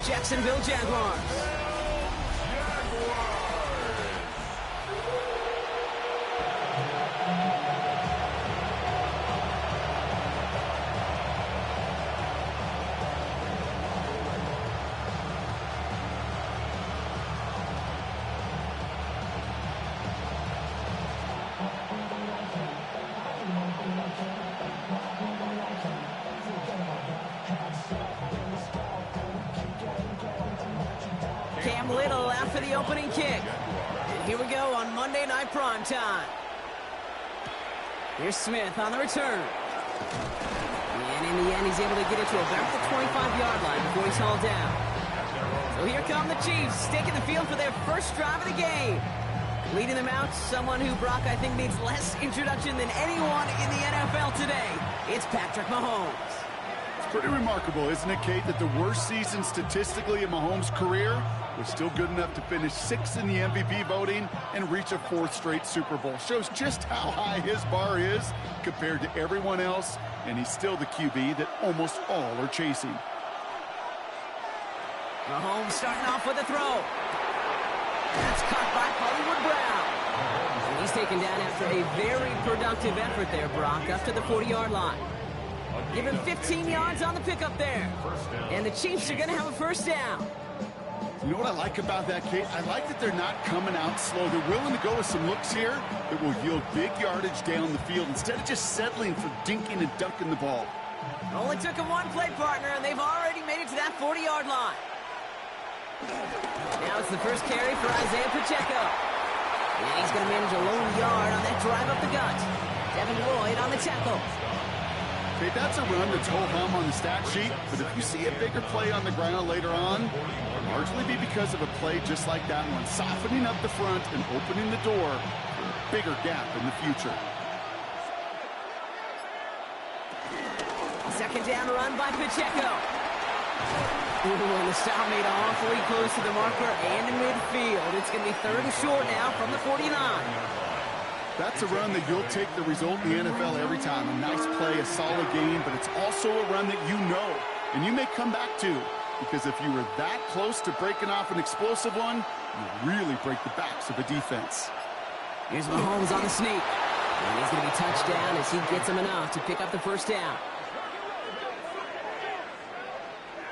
Jacksonville Jaguars. Little after the opening kick. And here we go on Monday Night Prime Time. Here's Smith on the return. And in the end, he's able to get it to about the 25-yard line before he's hauled down. So here come the Chiefs, taking the field for their first drive of the game. Leading them out, someone who Brock, I think, needs less introduction than anyone in the NFL today. It's Patrick Mahomes. Pretty remarkable, isn't it, Kate, that the worst season statistically in Mahomes' career was still good enough to finish 6th in the MVP voting and reach a 4th straight Super Bowl. Shows just how high his bar is compared to everyone else, and he's still the QB that almost all are chasing. Mahomes starting off with a throw. That's caught by Hollywood Brown. And he's taken down after a very productive effort there, Brock, up to the 40-yard line. Give him 15 yards on the pickup there. And the Chiefs are going to have a first down. You know what I like about that, Kate? I like that they're not coming out slow. They're willing to go with some looks here that will yield big yardage down the field instead of just settling for dinking and dunking the ball. Only took him one play, partner, and they've already made it to that 40-yard line. Now it's the first carry for Isaiah Pacheco. And he's going to manage a lone yard on that drive up the gut. Devin Lloyd on the tackle. Okay, that's a run that's ho-hum on the stat sheet, but if you see a bigger play on the ground later on, it'll largely be because of a play just like that one, softening up the front and opening the door for a bigger gap in the future. Second down run by Pacheco. Ooh, and the stop made awfully close to the marker and in midfield. It's going to be 3rd and short now from the 49. That's a run that you'll take the result in the NFL every time. A nice play, a solid game, but it's also a run that you know and you may come back to, because if you were that close to breaking off an explosive one, you really break the backs of a defense. Here's Mahomes on the sneak. And he's going to be touchdown as he gets him enough to pick up the first down.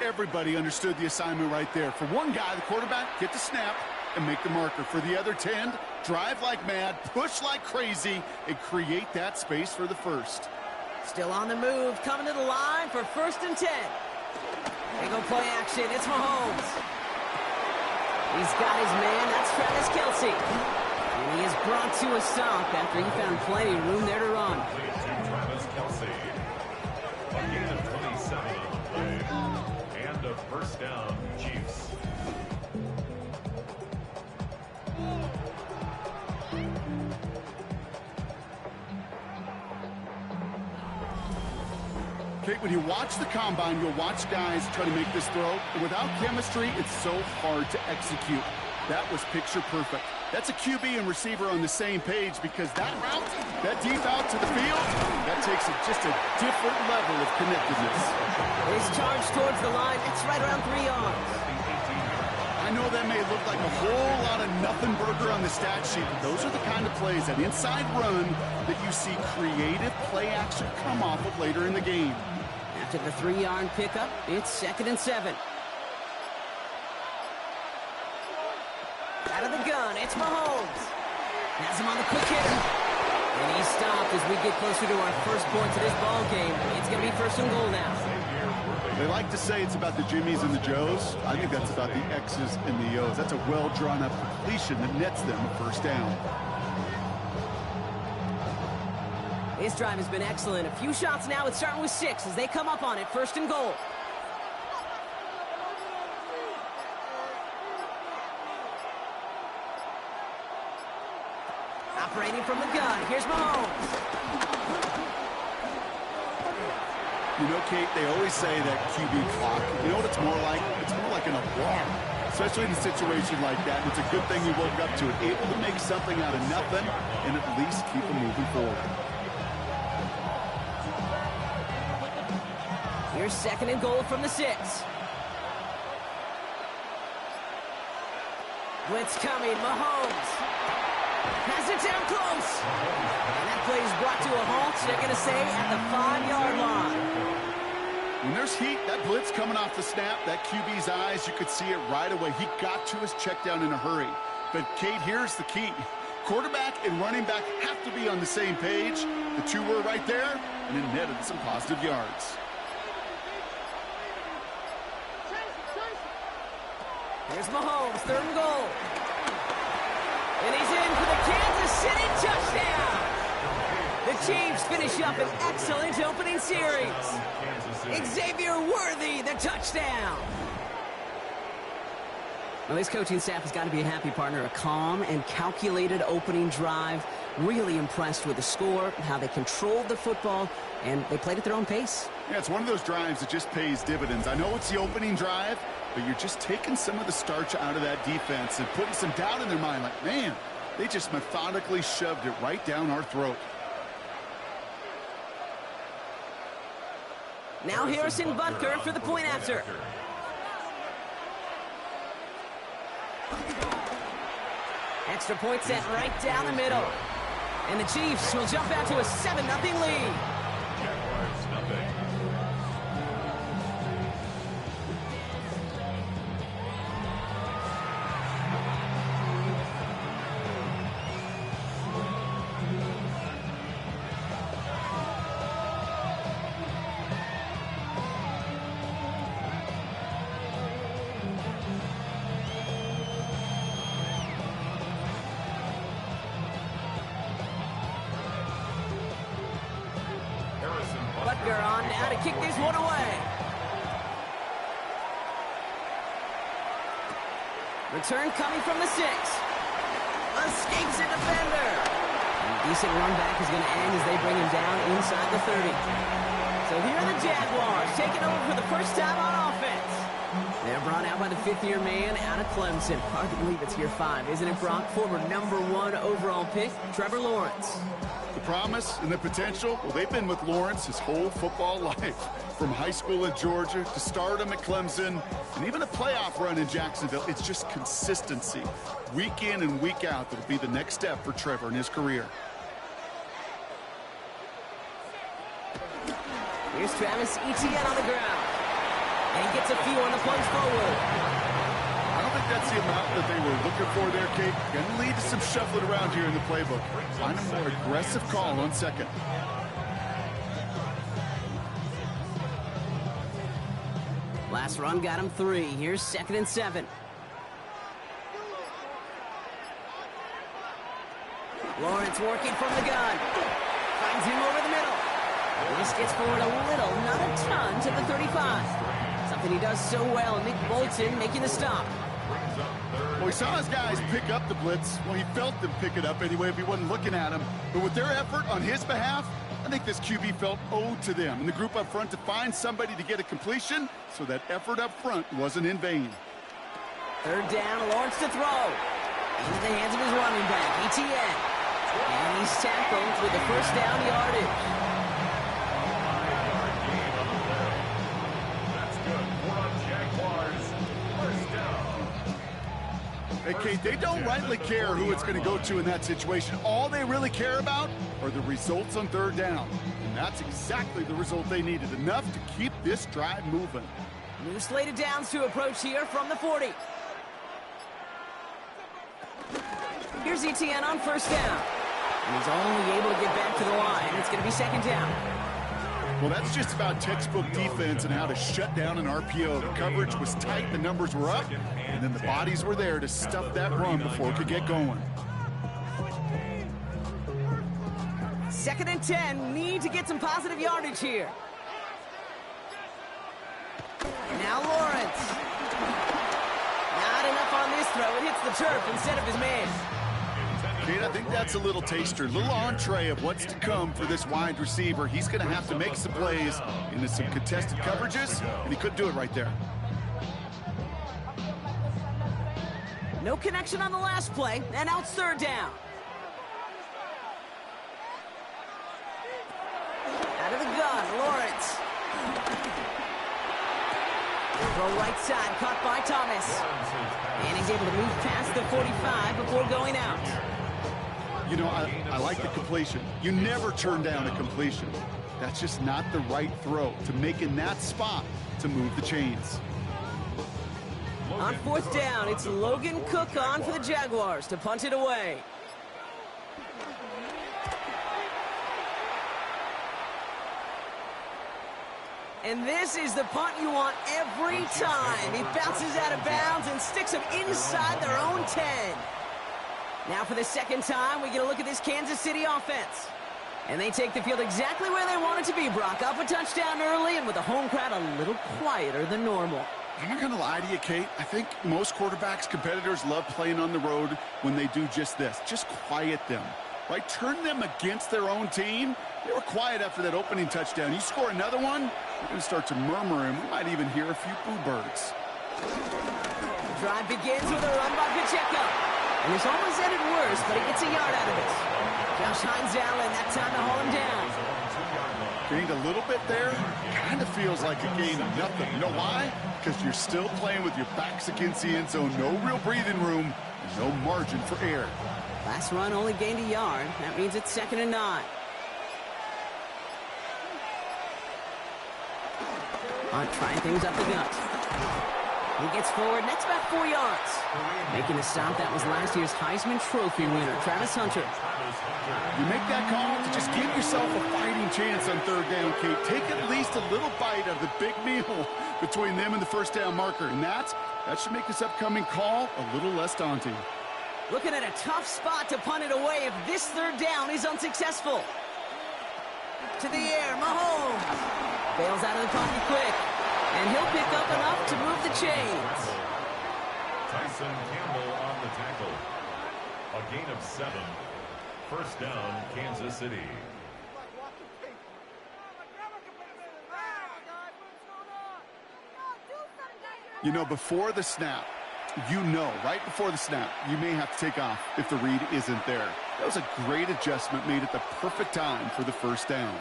Everybody understood the assignment right there. For one guy, the quarterback, get the snap and make the marker. For the other 10, drive like mad, push like crazy, and create that space for the first. Still on the move, coming to the line for 1st and 10. They go play action, it's Mahomes. He's got his man, that's Travis Kelce. And he is brought to a stop after he found plenty of room there to run. Travis Kelce. A gain of 27 on the play. And a first down, Chiefs. Kate, when you watch the combine, you'll watch guys try to make this throw, and without chemistry, it's so hard to execute. That was picture perfect. That's a QB and receiver on the same page, because that route, that deep out to the field, that takes just a different level of connectedness. His charge towards the line, it's right around 3 yards. I know that may look like a whole lot of nothing burger on the stat sheet, but those are the kind of plays, that inside run, that you see creative play action come off of later in the game. After the 3-yard pickup, it's 2nd and 7. Out of the gun, it's Mahomes. Has him on the quick hitter. And he's stopped as we get closer to our first points of this ball game. It's going to be 1st and goal now. They like to say it's about the Jimmies and the Joes. I think that's about the X's and the O's. That's a well-drawn-up completion that nets them a first down. This drive has been excellent. A few shots now. It's starting with 6 as they come up on it. 1st and goal. Operating from the gun. Here's Mahomes. You know, Kate, they always say that QB clock, you know what it's more like? It's more like an alarm, especially in a situation like that. And it's a good thing you woke up to it, able to make something out of nothing and at least keep them moving forward. Here's 2nd and goal from the 6. Blitz coming, Mahomes. Has it down close. And that play is brought to a halt, they're going to say, at the 5-yard line. When there's heat, that blitz coming off the snap, that QB's eyes, you could see it right away. He got to his check down in a hurry. But, Kate, here's the key. Quarterback and running back have to be on the same page. The two were right there, and it netted some positive yards. Here's Mahomes, 3rd and goal. And he's in for the Kansas City touchdown. The Chiefs finish up an excellent opening series. Xavier Worthy, the touchdown. Well, this coaching staff has got to be a happy partner. A calm and calculated opening drive. Really impressed with the score, how they controlled the football, and they played at their own pace. Yeah, it's one of those drives that just pays dividends. I know it's the opening drive, but you're just taking some of the starch out of that defense and putting some doubt in their mind. Like, man, they just methodically shoved it right down our throat. Now Harrison Butker for the point after. Extra point set right down the middle. And the Chiefs will jump out to a 7-0 lead. Jaguars, nothing. Butker on now to kick this one away. Return coming from the 6. Escapes a defender. And a decent run back is going to end as they bring him down inside the 30. So here are the Jaguars taking over for the first time on offense. They're brought out by the 5th-year man out of Clemson. Hard to believe it's year 5, isn't it, Brock? Former #1 overall pick, Trevor Lawrence. The promise and the potential, well, they've been with Lawrence his whole football life. From high school in Georgia to stardom at Clemson and even a playoff run in Jacksonville. It's just consistency. Week in and week out, that'll be the next step for Trevor in his career. Here's Travis Etienne on the ground. And he gets a few on the plunge forward. I don't think that's the amount that they were looking for there, Kate. Going to lead to some shuffling around here in the playbook. Find a more aggressive call on 2nd. Last run got him 3. Here's 2nd and 7. Lawrence working from the gun. Finds him over the middle. This gets forward a little, not a ton, to the 35. Something he does so well. Nick Bolton making the stop. Well, he saw his guys pick up the blitz. Well, he felt them pick it up anyway if he wasn't looking at him. But with their effort on his behalf, I think this QB felt owed to them and the group up front to find somebody to get a completion, so that effort up front wasn't in vain. 3rd down, Lawrence to throw. Into the hands of his running back, Etienne. And he's tackled with the first down yardage. Hey, Kate, they don't rightly care who it's going to go to in that situation. All they really care about are the results on 3rd down. And that's exactly the result they needed, enough to keep this drive moving. New slated downs to approach here from the 40. Here's Etienne on 1st down. And he's only able to get back to the line. It's going to be 2nd down. Well, that's just about textbook defense and how to shut down an RPO. The coverage was tight, the numbers were up, and then the bodies were there to stuff that run before it could get going. 2nd and 10, need to get some positive yardage here. Now Lawrence. Not enough on this throw. It hits the turf instead of his man. Kate, I think that's a little taster, a little entree of what's to come for this wide receiver. He's going to have to make some plays into some contested coverages, and he couldn't do it right there. No connection on the last play, and now it's 3rd down. Out of the gun, Lawrence. Throw right side, caught by Thomas. And he he's able to move past the 45 before going out. You know, I like the completion. You never turn down a completion. That's just not the right throw to make in that spot to move the chains. On fourth down, it's Logan Cook on for the Jaguars to punt it away. And this is the punt you want every time. He bounces out of bounds and sticks them inside their own 10. Now for the second time, we get a look at this Kansas City offense. And they take the field exactly where they want it to be, Brock. Up a touchdown early and with the home crowd a little quieter than normal. I'm not going to lie to you, Kate. I think most quarterbacks, competitors love playing on the road when they do just this. Just quiet them, right? Turn them against their own team. They were quiet after that opening touchdown. You score another one, you're going to start to murmur, and we might even hear a few boo birds. Drive begins with a run by Pacheco. And this almost ended worse, but he gets a yard out of it. Josh Hines Allen, that time to haul him down. Gained a little bit there. Kind of feels like a gain of nothing. You know why? Because you're still playing with your backs against the end zone. No real breathing room. No margin for error. Last run only gained a yard. That means it's 2nd and 9. Hunt trying things up the gut. He gets forward, and that's about 4 yards. Making a stop, that was last year's Heisman Trophy winner, Travis Hunter. You make that call to just give yourself a fighting chance on third down, Kate. Take at least a little bite of the big meal between them and the first down marker. And that should make this upcoming call a little less daunting. Looking at a tough spot to punt it away if this third down is unsuccessful. To the air, Mahomes. Bails out of the pocket quick. And he'll pick up enough to move the chains. Tyson Campbell on the tackle. A gain of 7. First down, Kansas City. You know, before the snap, right before the snap, you may have to take off if the read isn't there. That was a great adjustment made at the perfect time for the first down.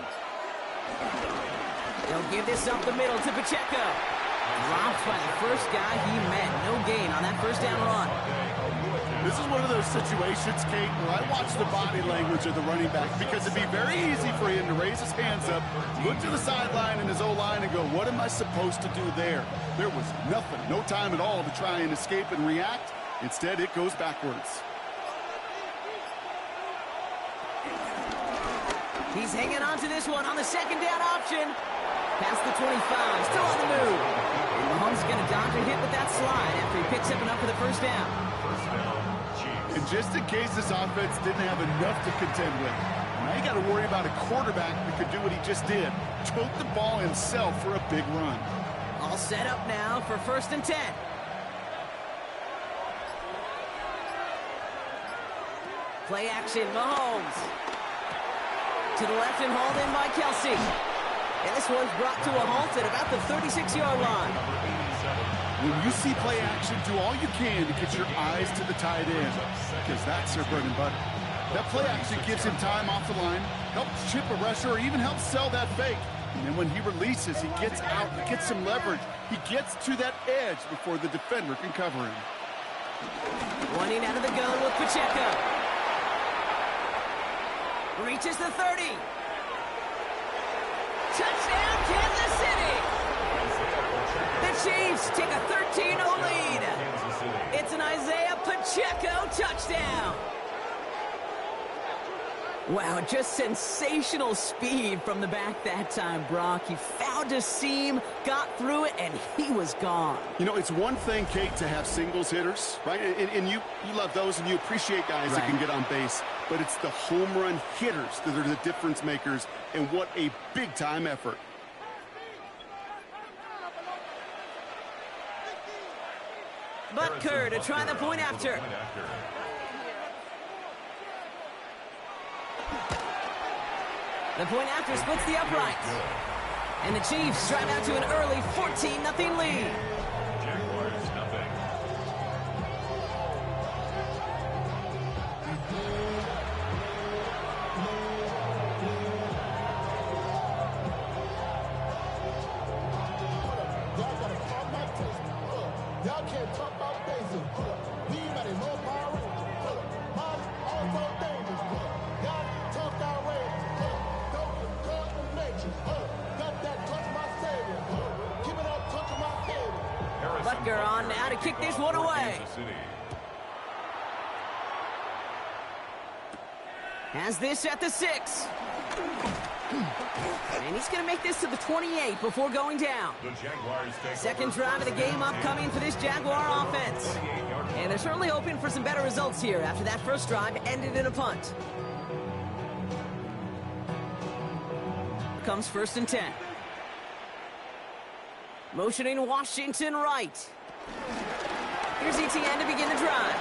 They'll give this up the middle to Pacheco. Dropped by the first guy he met. No gain on that first down run. This is one of those situations, Kate, where I watch the body language of the running back because it'd be very easy for him to raise his hands up, look to the sideline and his O-line and go, what am I supposed to do there? There was nothing, no time at all to try and escape and react. Instead, it goes backwards. He's hanging on to this one on the second down option. Past the 25, still on the move. And Mahomes is going to dodge a hit with that slide after he picks up enough for the first down. And just in case this offense didn't have enough to contend with, now you got to worry about a quarterback that could do what he just did. Took the ball himself for a big run. All set up now for 1st and 10. Play action, Mahomes. To the left and hauled in by Kelsey. And this one's brought to a halt at about the 36-yard line. When you see play action, do all you can to get your eyes to the tight end, because that's their bread and butter. That play action gives him time off the line, helps chip a rusher, or even helps sell that fake. And then when he releases, he gets out, he gets some leverage. He gets to that edge before the defender can cover him. Running out of the gun with Pacheco. Reaches the 30. Touchdown, Kansas City! The Chiefs take a 13-0 lead. It's an Isaiah Pacheco touchdown. Wow, just sensational speed from the back that time, Brock. He found a seam, got through it, and he was gone. You know, it's one thing, Kate, to have singles hitters, right? And you love those, and you appreciate guys that can get on base. But it's the home run hitters that are the difference makers, and what a big-time effort. Butker to try the point after. The point after splits the uprights. And the Chiefs drive out to an early 14-0 lead. Jaguars, nothing. Y'all can't talk about basic. Baker on now to kick this one away. Has this at the 6. And he's going to make this to the 28 before going down. Second drive of the game upcoming for this Jaguar offense. And they're certainly hoping for some better results here after that first drive ended in a punt. Comes 1st and 10. Motioning Washington right. Here's ETN to begin the drive.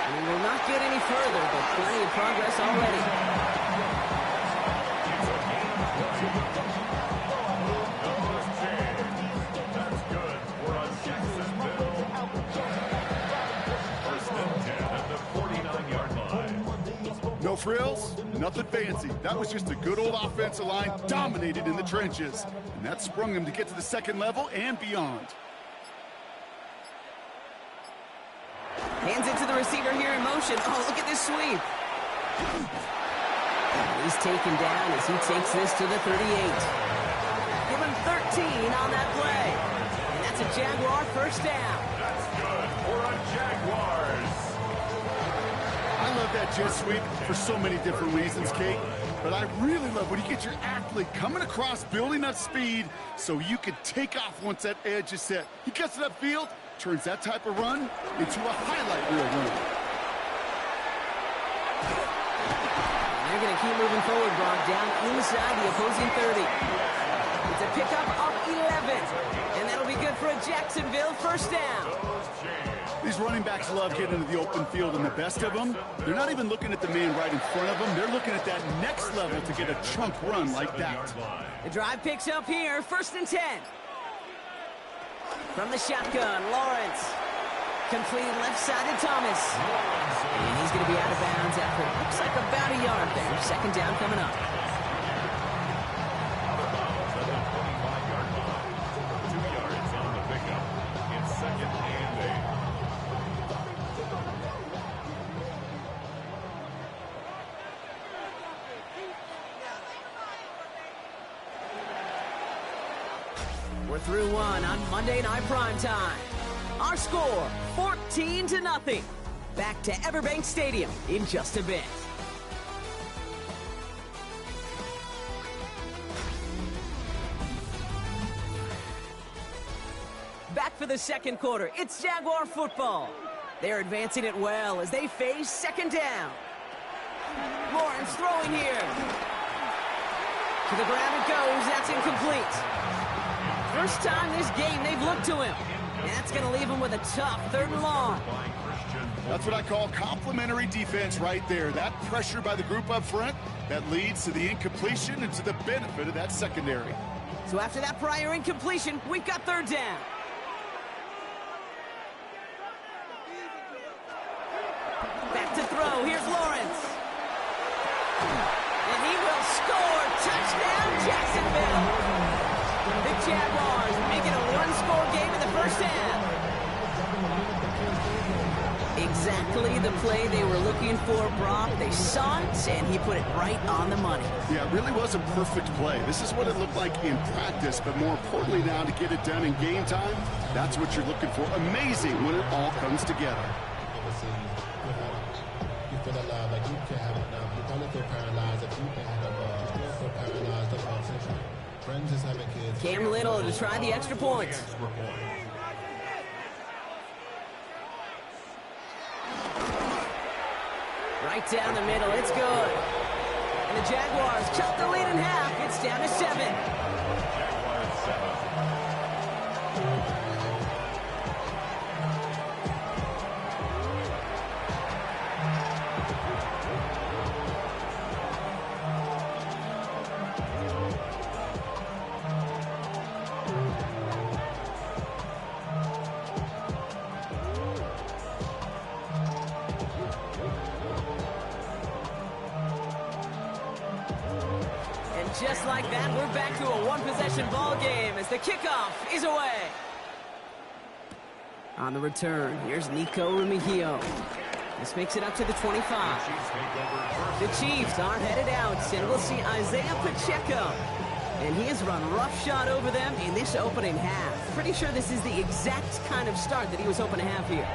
And he will not get any further, but plenty of progress already. No frills, nothing fancy. That was just a good old offensive line dominated in the trenches. And that sprung him to get to the second level and beyond. Hands it to the receiver here in motion. Oh, look at this sweep. He's taken down as he takes this to the 38. Give him 13 on that play. And that's a Jaguar first down. That's good for a Jaguars. I love that jet sweep for so many different reasons, Kate. But I really love when you get your athlete coming across, building up speed, so you can take off once that edge is set. He gets it upfield, turns that type of run into a highlight reel run. They're going to keep moving forward, Brock, down inside the opposing 30. It's a pickup of 11, and that'll be good for a Jacksonville first down. These running backs love getting into the open field, and the best of them, they're not even looking at the man right in front of them. They're looking at that next level to get a chunk run like that. The drive picks up here, 1st and 10. From the shotgun, Lawrence. Complete left side to Thomas. And he's going to be out of bounds after it looks like about a yard there. Second down coming up. We're through one on Monday Night Primetime. Our score, 14-0. Back to Everbank Stadium in just a bit. Back for the second quarter. It's Jaguar football. They're advancing it well as they face second down. Lawrence throwing here. To the ground it goes. That's incomplete. First time this game they've looked to him. And that's going to leave him with a tough 3rd and long. That's what I call complimentary defense right there. That pressure by the group up front, that leads to the incompletion and to the benefit of that secondary. So after that prior incompletion, we've got 3rd down. Back to throw. Here's Lawrence. And he will score. Touchdown, Jacksonville. The Jaguars making a one-score game in the first half. Exactly the play they were looking for, Brock. They saw it, and he put it right on the money. Yeah, it really was a perfect play. This is what it looked like in practice, but more importantly now to get it done in game time, that's what you're looking for. Amazing when it all comes together. You feel alive like you can have it now. You probably feel paralyzed if you can have you feel paralyzed about attention. Friends just having kids. Cam Little to try the extra point. Right down the middle, it's good. And the Jaguars cut the lead in half. It's down to 7. Jaguars 7. Just like that, we're back to a one-possession ball game as the kickoff is away. On the return, here's Nico Remigio. This makes it up to the 25. The Chiefs are headed out, and we'll see Isaiah Pacheco. And he has run roughshod over them in this opening half. Pretty sure this is the exact kind of start that he was hoping to have here.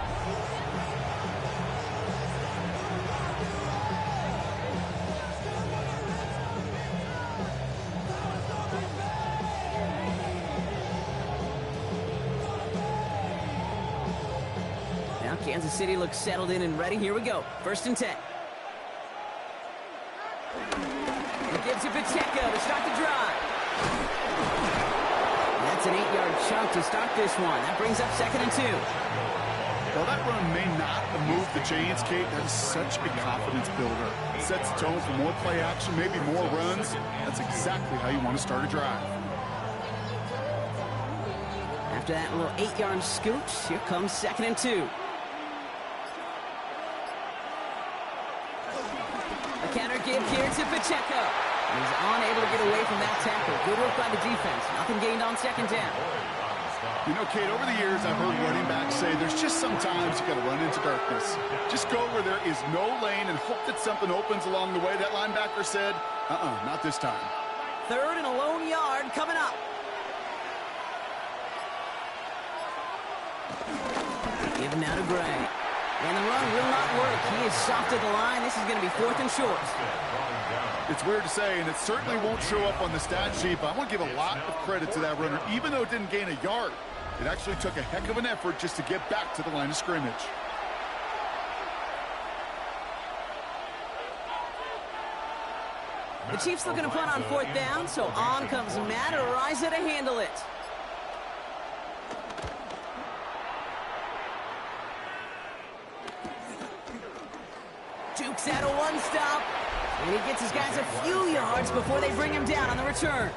Now Kansas City looks settled in and ready. Here we go. 1st and 10. He gives it Pacheco to start the drive. That's an 8-yard chunk to start this one. That brings up 2nd and 2. Well, that run may not have moved the chains, Kate. That is such a confidence builder. It sets the tone for more play action, maybe more runs. That's exactly how you want to start a drive. After that little 8-yard scoot, here comes 2nd and 2. A counter give here to Pacheco. He's unable to get away from that tackle. Good work by the defense. Nothing gained on 2nd down. You know, Kate, over the years, I've heard running backs say there's just sometimes you got to run into darkness. Just go where there is no lane and hope that something opens along the way. That linebacker said, not this time. 3rd and a lone yard coming up. Given now to Gray. And the run will not work. He is soft at the line. This is going to be 4th and short. It's weird to say, and it certainly won't show up on the stat sheet, but I want to give a lot of credit to that runner. Even though it didn't gain a yard, it actually took a heck of an effort just to get back to the line of scrimmage. The Chiefs looking to punt on 4th down, so on comes Matt Araiza to handle it. Jukes out a one-stop. And he gets his guys a few yards before they bring him down on the return.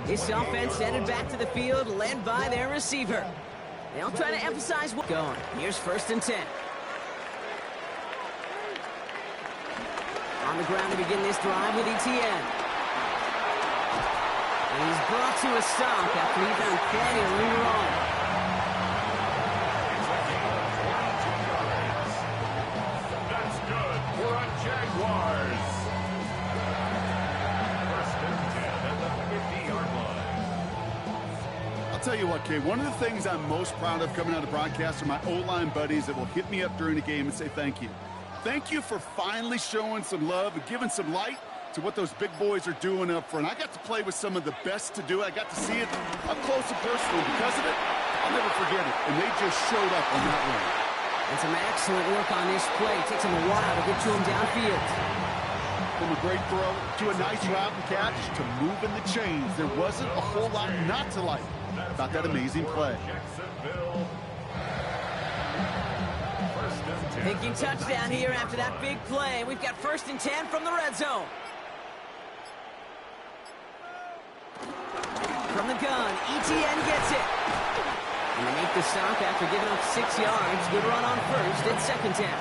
This offense headed back to the field, led by their receiver. They'll try to emphasize what's going. Here's 1st and 10. On the ground to begin this drive with Etienne. And he's brought to a stop after he found plenty of room to run. That's good for a Jaguars. 1st and 10 at the 50-yard line. I'll tell you what, Kate, one of the things I'm most proud of coming out of the broadcast are my O-line buddies that will hit me up during the game and say thank you. Thank you for finally showing some love and giving some light to what those big boys are doing up front. I got to play with some of the best to do it. I got to see it up close and personal. Because of it, I'll never forget it. And they just showed up on that one. And some excellent work on this play. It takes him a while to get to him downfield. From a great throw to a nice route and catch to moving the chains. There wasn't a whole lot not to like about that amazing play. Thinking touchdown here after that big play. We've got 1st and 10 from the red zone. From the gun, Etienne gets it. And they make the stop after giving up 6 yards. Good run on 1st. It's 2nd down.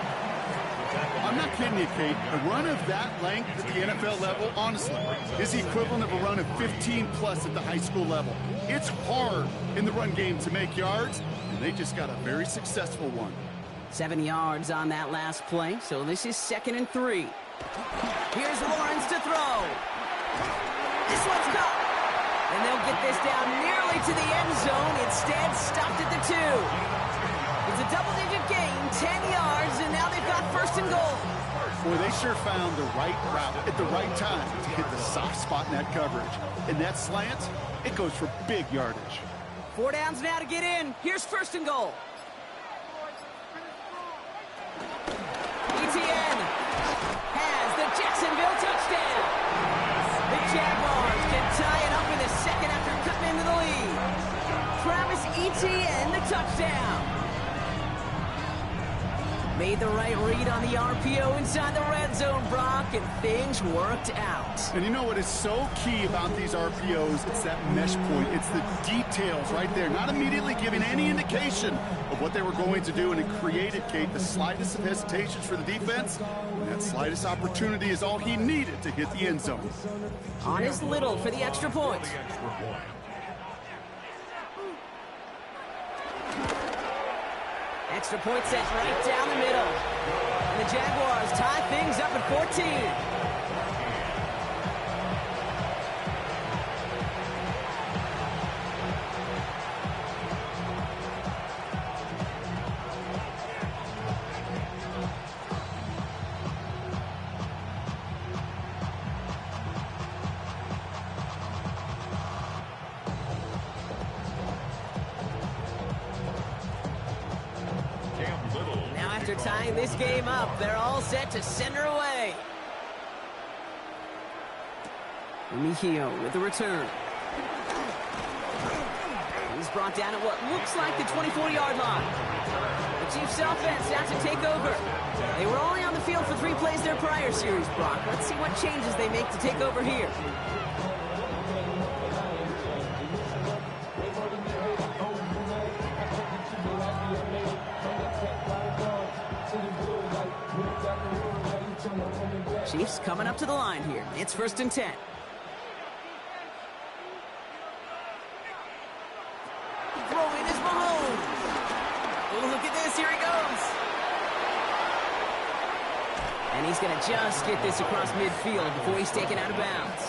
I'm not kidding you, Kate. A run of that length at the NFL level, honestly, is the equivalent of a run of 15-plus at the high school level. It's hard in the run game to make yards, and they just got a very successful one. 7 yards on that last play, so this is 2nd and 3. Here's Lawrence to throw. This one's caught. And they'll get this down nearly to the end zone. Instead, stopped at the 2. It's a double-digit gain, 10 yards, and now they've got 1st and goal. Boy, they sure found the right route at the right time to hit the soft spot in that coverage. And that slant, it goes for big yardage. 4 downs now to get in. Here's 1st and goal. Etienne has the Jacksonville touchdown. The Jaguars can tie it up in the 2nd after cutting into the lead. Travis Etienne, the touchdown. Made the right read on the RPO inside the red zone, Brock, and things worked out. And you know what is so key about these RPOs? It's that mesh point. It's the details right there. Not immediately giving any indication of what they were going to do, and it created, Kate, the slightest of hesitations for the defense. And that slightest opportunity is all he needed to hit the end zone. Honest Little for the extra point. Extra point set right down the middle. And the Jaguars tie things up at 14. After tying this game up, they're all set to send her away. Mejio with the return. He's brought down at what looks like the 24-yard line. The Chiefs offense out to take over. They were only on the field for 3 plays their prior series, Brock. Let's see what changes they make to take over here. Chiefs coming up to the line here. It's 1st and 10. Throwing is Mahomes. Oh, look at this. Here he goes. And he's going to just get this across midfield before he's taken out of bounds.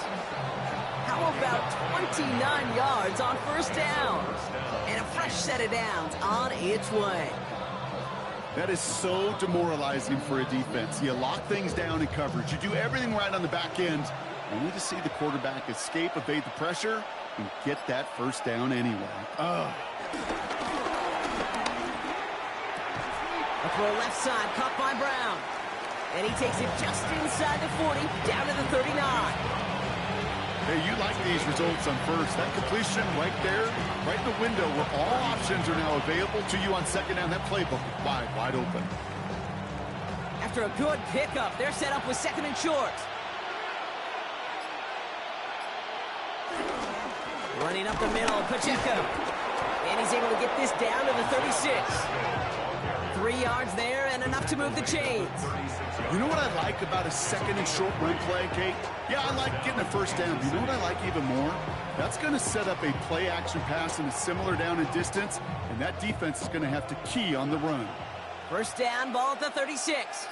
How about 29 yards on 1st down? And a fresh set of downs on its way. That is so demoralizing for a defense. You lock things down in coverage. You do everything right on the back end, only to see the quarterback escape, evade the pressure, and get that 1st down anyway. Oh. A throw left side, caught by Brown. And he takes it just inside the 40, down to the 39. Hey, you like these results on 1st. That completion right there, right in the window where all options are now available to you on 2nd down. That playbook wide open. After a good pickup, they're set up with 2nd and short. Running up the middle, Pacheco. And he's able to get this down to the 36. 3 yards there and enough to move the chains. You know what I like about a 2nd and short run play, Kate? Yeah, I like getting a 1st down. You know what I like even more? That's going to set up a play-action pass in a similar down and distance, and that defense is going to have to key on the run. 1st down, ball at the 36.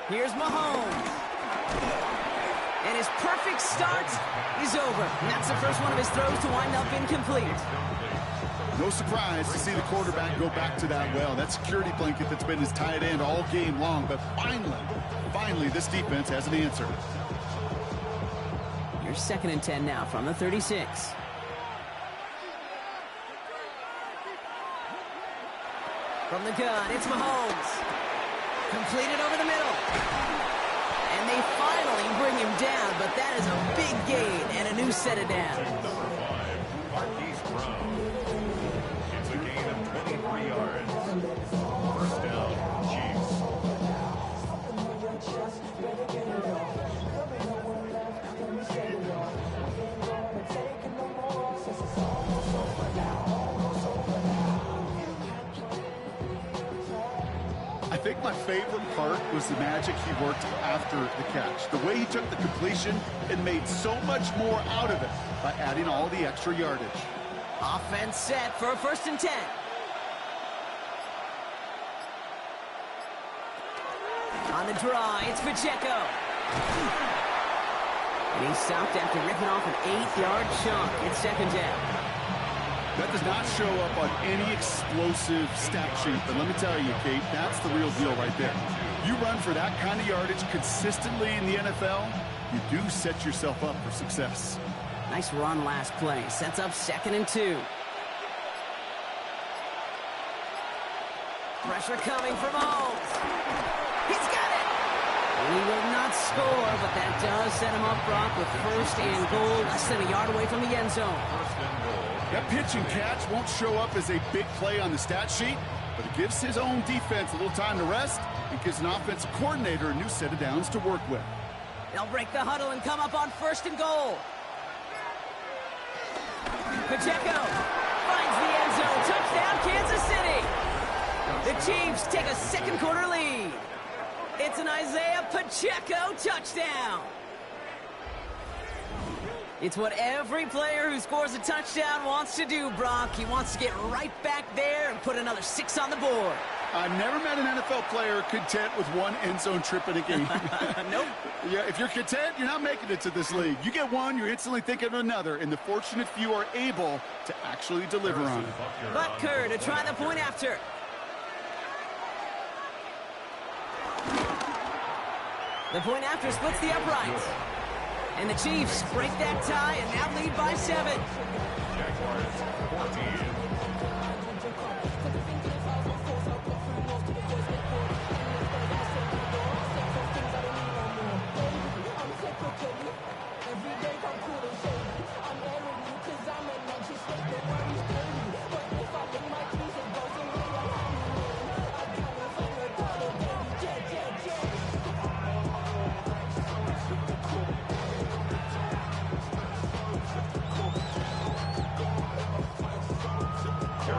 Here's Mahomes. And his perfect start is over. And that's the first one of his throws to wind up incomplete. No surprise to see the quarterback go back to that well. That security blanket that's been his tight end all game long. But finally, this defense has an answer. Here's 2nd and 10 now from the 36. From the gun, it's Mahomes. Completed over the middle. And they finally bring him down, but that is a big gain and a new set of downs. It's a gain of 23 yards. 1st down, Chiefs. I think my favorite part was the magic he worked after the catch. The way he took the completion and made so much more out of it by adding all the extra yardage. Offense set for a 1st and 10. On the draw, it's Pacheco. And he's stopped after ripping off an 8-yard chunk. It's 2nd down. That does not show up on any explosive stat sheet, but let me tell you, Kate, that's the real deal right there. You run for that kind of yardage consistently in the NFL, you do set yourself up for success. Nice run last play. Sets up 2nd and 2. Pressure coming from Mahomes. He's got it! And he will not score, but that does set him up, Brock, with 1st and goal, less than a yard away from the end zone. That pitch and catch won't show up as a big play on the stat sheet, but it gives his own defense a little time to rest and gives an offensive coordinator a new set of downs to work with. They'll break the huddle and come up on 1st and goal. Pacheco finds the end zone. Touchdown, Kansas City. The Chiefs take a 2nd quarter lead. It's an Isaiah Pacheco touchdown. It's what every player who scores a touchdown wants to do, Brock. He wants to get right back there and put another 6 on the board. I've never met an NFL player content with one end zone trip in a game. Nope. Yeah, if you're content, you're not making it to this league. You get one, you're instantly thinking of another, and the fortunate few are able to actually deliver on it. Butker to try the point after. The point after splits the uprights. And the Chiefs break that tie and now lead by 7. Jaguars 14.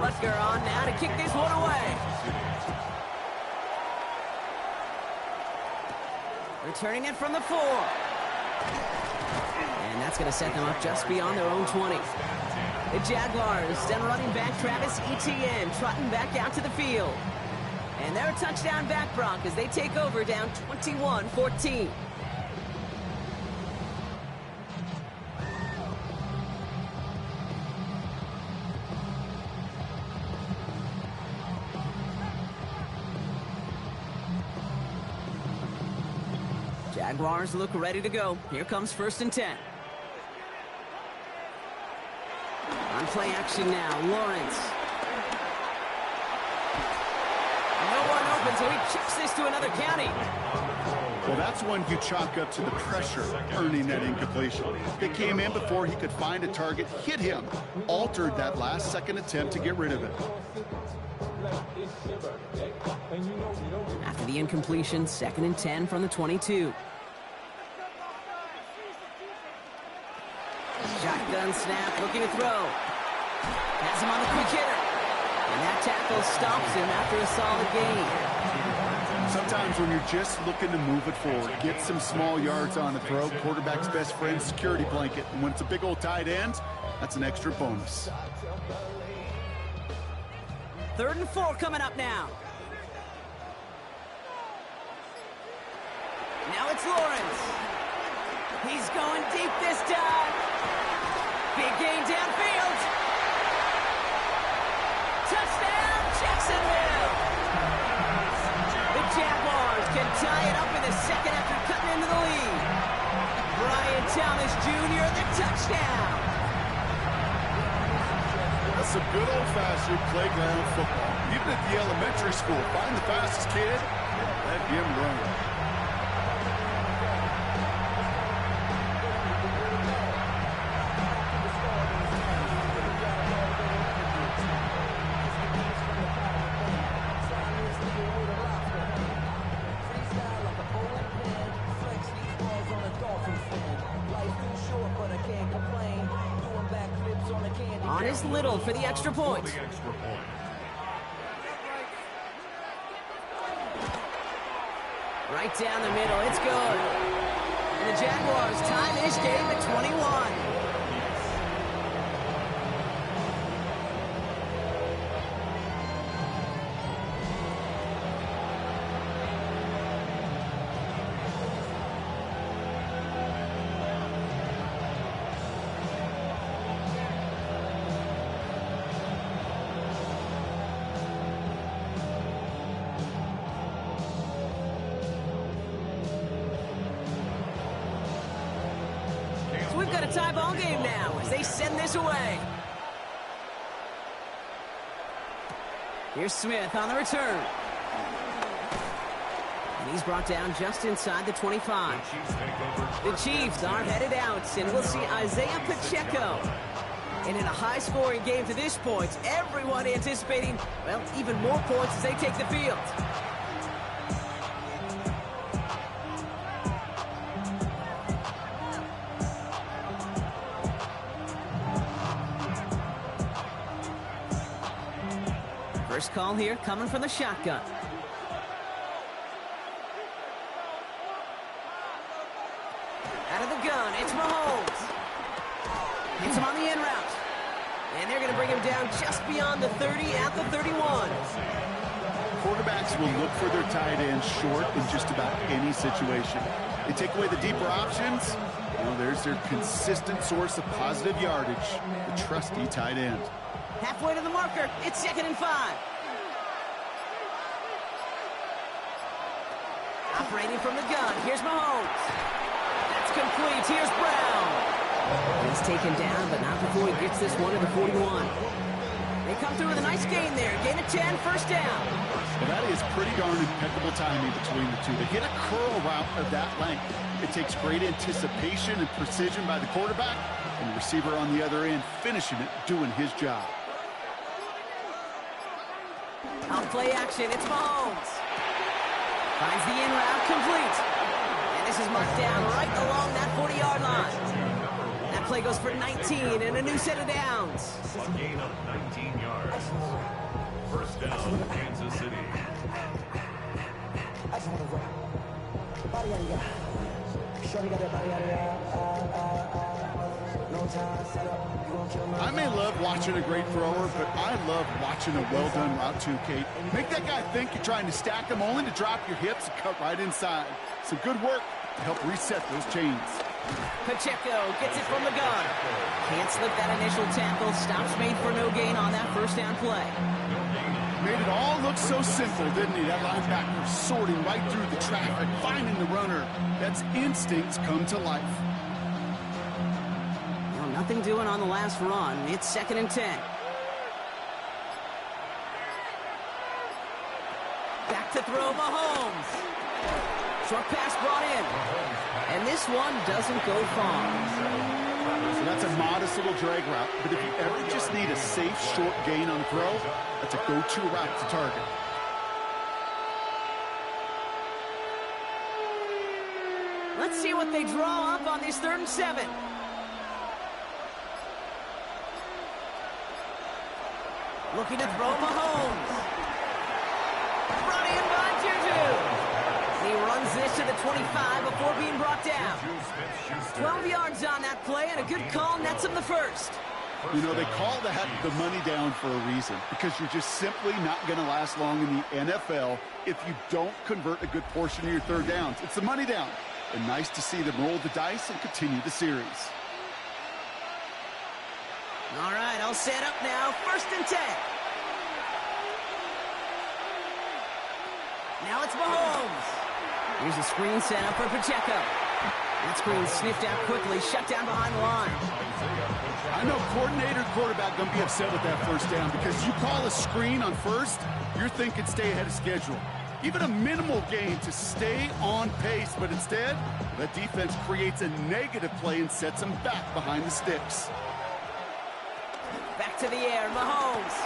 Rutger on now to kick this one away. Returning it from the 4. And that's going to set them up just beyond their own 20. The Jaguars send running back Travis Etienne trotting back out to the field. And they're a touchdown back, Brock, as they take over down 21-14. Jaguars look ready to go. Here comes 1st and 10. On play action now, Lawrence. No one open, so he chips this to another county. Well, that's one you chalk up to the pressure, earning that incompletion. They came in before he could find a target, hit him, altered that last-second attempt to get rid of it. After the incompletion, 2nd and 10 from the 22. Shotgun snap, looking to throw. Has him on the quick hitter. And that tackle stops him after a solid gain. Sometimes when you're just looking to move it forward, get some small yards on the throw, quarterback's best friend, security blanket. And when it's a big old tight end, that's an extra bonus. 3rd and 4 coming up now. Now it's Lawrence. He's going deep this time. Big gain downfield. Touchdown, Jacksonville. The Jaguars can tie it up in the 2nd after cutting into the lead. Brian Thomas Jr. the touchdown. That's some good old-fashioned playground football. Even at the elementary school, find the fastest kid and let him run. On is Little for the extra point. Right down the middle, it's good. And the Jaguars tie this game at 21. We've got a tie ball game now as they send this away. Here's Smith on the return. And he's brought down just inside the 25. The Chiefs are headed out, and we'll see Isaiah Pacheco. And in a high-scoring game to this point, everyone anticipating, well, even more points as they take the field. First call here coming from the shotgun. Out of the gun, it's Mahomes. Hits him on the in route. And they're going to bring him down just beyond the 30 at the 31. Quarterbacks will look for their tight end short in just about any situation. They take away the deeper options. Well, there's their consistent source of positive yardage, the trusty tight end. Halfway to the marker, it's 2nd and 5. Operating from the gun, here's Mahomes. That's complete, here's Brown. He's taken down, but not before he gets this one to the 41. They come through with a nice gain there. Gain of 10, first down. Well, that is pretty darn impeccable timing between the two. They hit a curl route of that length. It takes great anticipation and precision by the quarterback, and the receiver on the other end finishing it, doing his job. On play action, it's Mahomes. Finds the in route, complete. And this is marked down right along that 40-yard line. That play goes for 19 and a new set of downs. A gain of 19 yards. First down, Kansas City. I may love watching a great thrower, but I love watching a well-done route too, Kate. Make that guy think you're trying to stack him, only to drop your hips and cut right inside. Some good work to help reset those chains. Pacheco gets it from the gun. Can't slip that initial tackle. Stops made for no gain on that first down play. Made it all look so simple, didn't he? That linebacker sorting right through the traffic, finding the runner. That's instincts come to life. Well, nothing doing on the last run. It's 2nd and 10. Back to throw, Mahomes. Short pass brought in. And this one doesn't go far. So that's a modest little drag route, but if you ever just need a safe, short gain on the throw, that's a go-to route to target. Let's see what they draw up on this 3rd and 7. Looking to throw Mahomes. Brought in by Juju. He runs this to the 25 before being brought down. 12 yards on that play, and a good call nets him the first. You know, they call that the money down for a reason, because you're just simply not going to last long in the NFL if you don't convert a good portion of your 3rd downs. It's the money down. And nice to see them roll the dice and continue the series. All right, all set up now. 1st and 10. Now it's Mahomes. Here's a screen set up for Pacheco. That screen sniffed out quickly, shut down behind the line. I know coordinator quarterback going to be upset with that first down, because you call a screen on first, you're thinking stay ahead of schedule. Even a minimal gain to stay on pace, but instead, that defense creates a negative play and sets them back behind the sticks. Back to the air, Mahomes.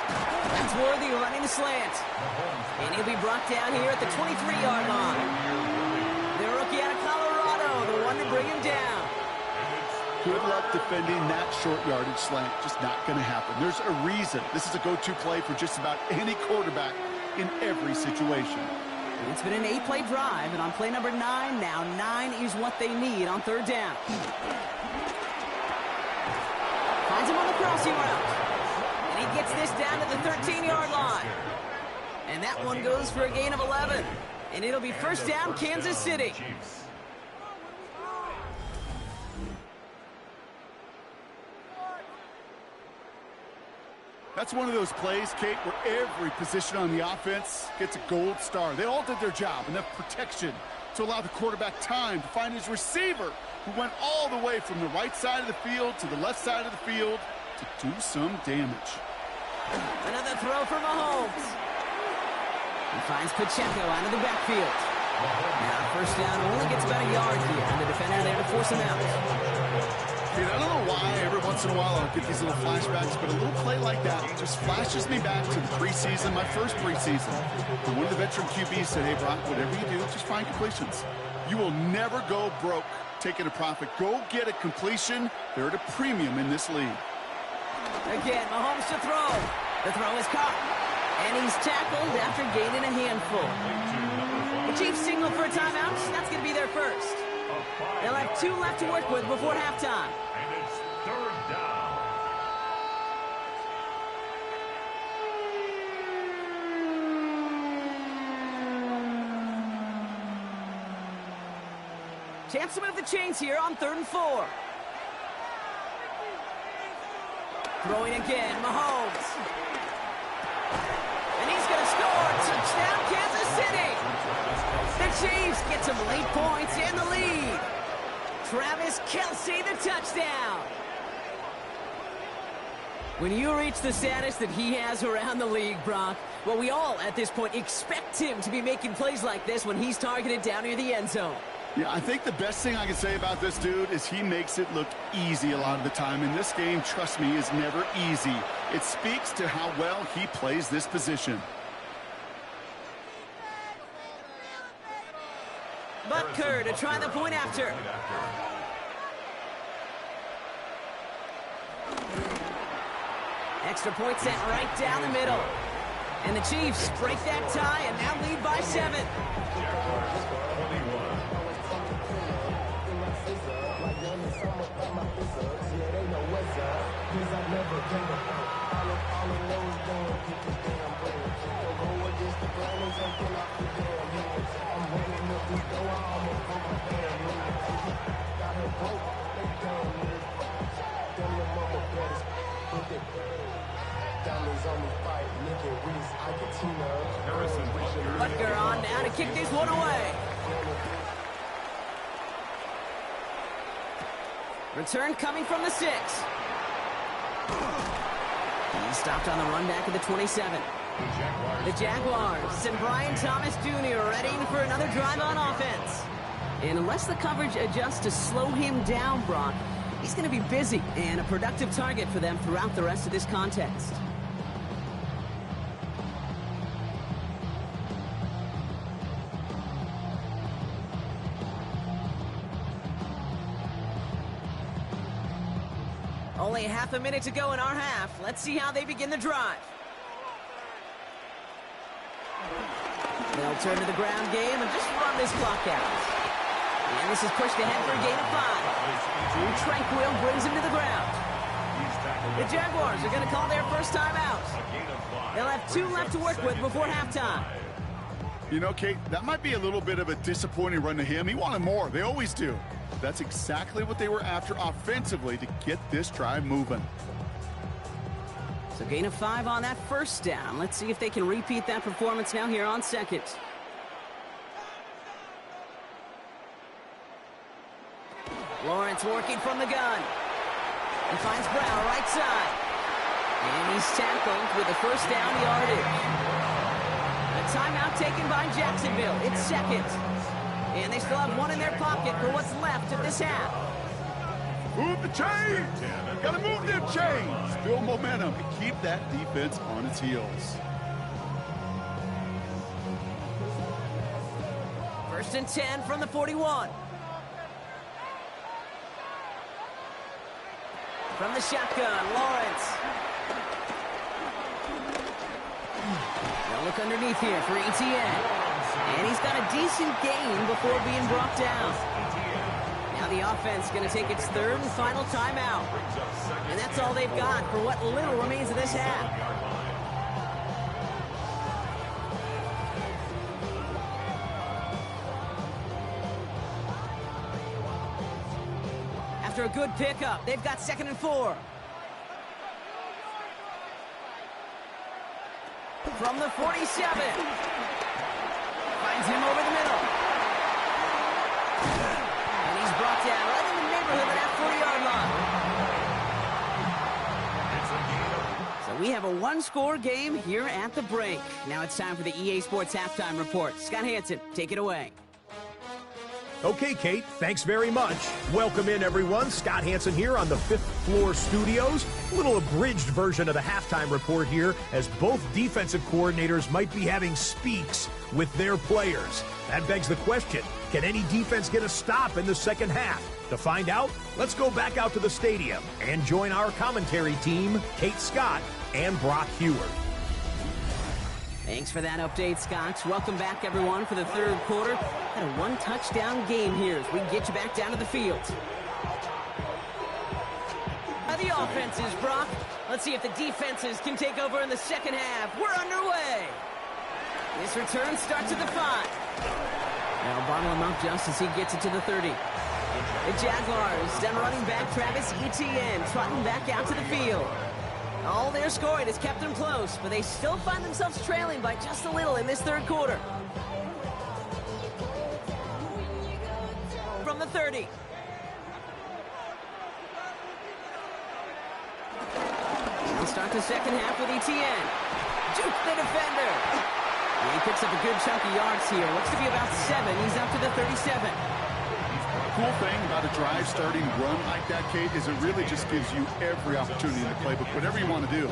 That's Worthy running the slant. And he'll be brought down here at the 23-yard line. The rookie out of Colorado, the one to bring him down. Good luck defending that short yardage slant. Just not going to happen. There's a reason. This is a go-to play for just about any quarterback in every situation. It's been an 8-play drive, and on play number 9, now 9 is what they need on 3rd down. Finds him on the crossing route. And he gets this down to the 13-yard line. And that one goes for a gain of 11. And it'll be 1st down, Kansas City. That's one of those plays, Kate, where every position on the offense gets a gold star. They all did their job, enough protection to allow the quarterback time to find his receiver, who went all the way from the right side of the field to the left side of the field to do some damage. Another throw for Mahomes. He finds Pacheco out of the backfield. Now 1st down, only gets about a yard here, and the defender there to force him out. Dude, I don't know why every once in a while I'll get these little flashbacks, but a little play like that just flashes me back to the preseason, my first preseason. And one of the veteran QBs said, hey, Brock, whatever you do, just find completions. You will never go broke taking a profit. Go get a completion. They're at a premium in this league. Again, Mahomes to throw. The throw is caught. And he's tackled after gaining a handful. The Chiefs signal for a timeout. That's going to be their first. They'll have 2 left to work with before halftime. And it's 3rd down. Chance to move the chains here on 3rd and 4. Throwing again, Mahomes. And he's going to score. Touchdown, Kansas City. The Chiefs get some late points in the lead. Travis Kelce, the touchdown. When you reach the status that he has around the league, Brock, well, we all, at this point, expect him to be making plays like this when he's targeted down near the end zone. Yeah, I think the best thing I can say about this dude is he makes it look easy a lot of the time. And this game, trust me, is never easy. It speaks to how well he plays this position. Butker to try the point after. Extra point sent right down the middle. And the Chiefs break that tie and now lead by 7. Jaguars 21. Butker on now to kick this one away. Return coming from the 6. He's stopped on the run back at the 27. The Jaguars and Brian Thomas Jr. ready for another drive on offense. And unless the coverage adjusts to slow him down, Brock, he's going to be busy and a productive target for them throughout the rest of this contest. Only half a minute to go in our half. Let's see how they begin the drive. They'll turn to the ground game and just run this clock out. And this is pushed ahead for a gain of 5. Drew Tranquil brings him to the ground. The Jaguars are going to call their first time out. They'll have 2 left to work with before halftime. You know, Kate, that might be a little bit of a disappointing run to him. He wanted more. They always do. That's exactly what they were after offensively to get this drive moving. So gain of 5 on that first down. Let's see if they can repeat that performance now here on second. Lawrence working from the gun. And finds Brown right side. And he's tackled with the first down yardage. A timeout taken by Jacksonville. It's second. And they still have 1 in their pocket for what's left of this half. Move the chains! Gotta move them chains! Build momentum and keep that defense on its heels. First and 10 from the 41. From the shotgun, Lawrence. They'll look underneath here for ETN. And he's got a decent gain before being brought down. Now the offense going to take its 3rd and final timeout. And that's all they've got for what little remains of this half. After a good pickup, they've got 2nd and 4. From the 47. Finds him over the middle. And he's brought down right in the neighborhood of that 40-yard line. So we have a 1-score game here at the break. Now it's time for the EA Sports Halftime Report. Scott Hansen, take it away. Okay, Kate, thanks very much. Welcome in, everyone. Scott Hansen here on the 5th floor studios. A little abridged version of the halftime report here, as both defensive coordinators might be having speaks with their players. That begs the question, can any defense get a stop in the second half? To find out, let's go back out to the stadium and join our commentary team, Kate Scott and Brock Heward. Thanks for that update, Scott. Welcome back, everyone, for the 3rd quarter. Had a 1-touchdown game here as we get you back down to the field. The offenses, Brock. Let's see if the defenses can take over in the second half. We're underway. This return starts at the 5. Now bottle him up just as he gets it to the 30. The Jaguars, then running back Travis Etienne, trotting back out to the field. All their scoring has kept them close, but they still find themselves trailing by just a little in this 3rd quarter. From the 30. They'll start the second half with ETN. Juke the defender. And he picks up a good chunk of yards here. Looks to be about 7. He's up to the 37. Cool thing about a drive starting run like that, Kate, is it really just gives you every opportunity in the playbook, whatever you want to do.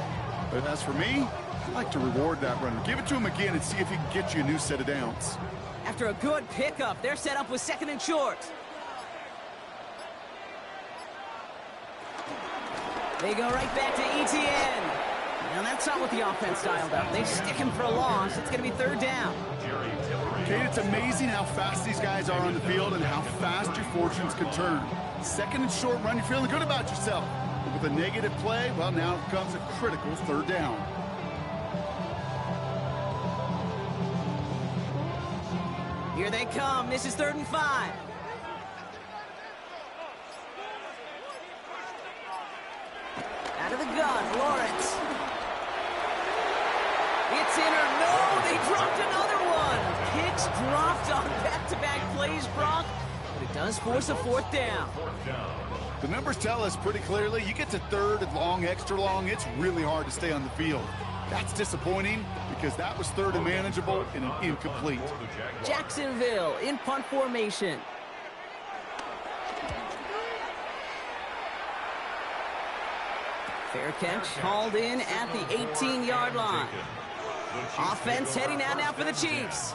But as for me, I like to reward that runner. Give it to him again and see if he can get you a new set of downs. After a good pickup, they're set up with 2nd and short. They go right back to ETN. Now that's not what the offense dialed up. They stick him for a loss. It's going to be 3rd down. Kate, it's amazing how fast these guys are on the field and how fast your fortunes can turn. 2nd and short run, you're feeling good about yourself. But with a negative play, well, now comes a critical 3rd down. Here they come. This is 3rd and 5. Out of the gun, Lawrence. It's in or no, they dropped another one. Kicks dropped on back-to-back plays, Brock, but it does force a 4th down. The numbers tell us pretty clearly, you get to 3rd and long, extra long, it's really hard to stay on the field. That's disappointing because that was 3rd and manageable and an incomplete. Jacksonville in punt formation. Fair catch, hauled in at the 18-yard line. Offense heading out now for the Chiefs.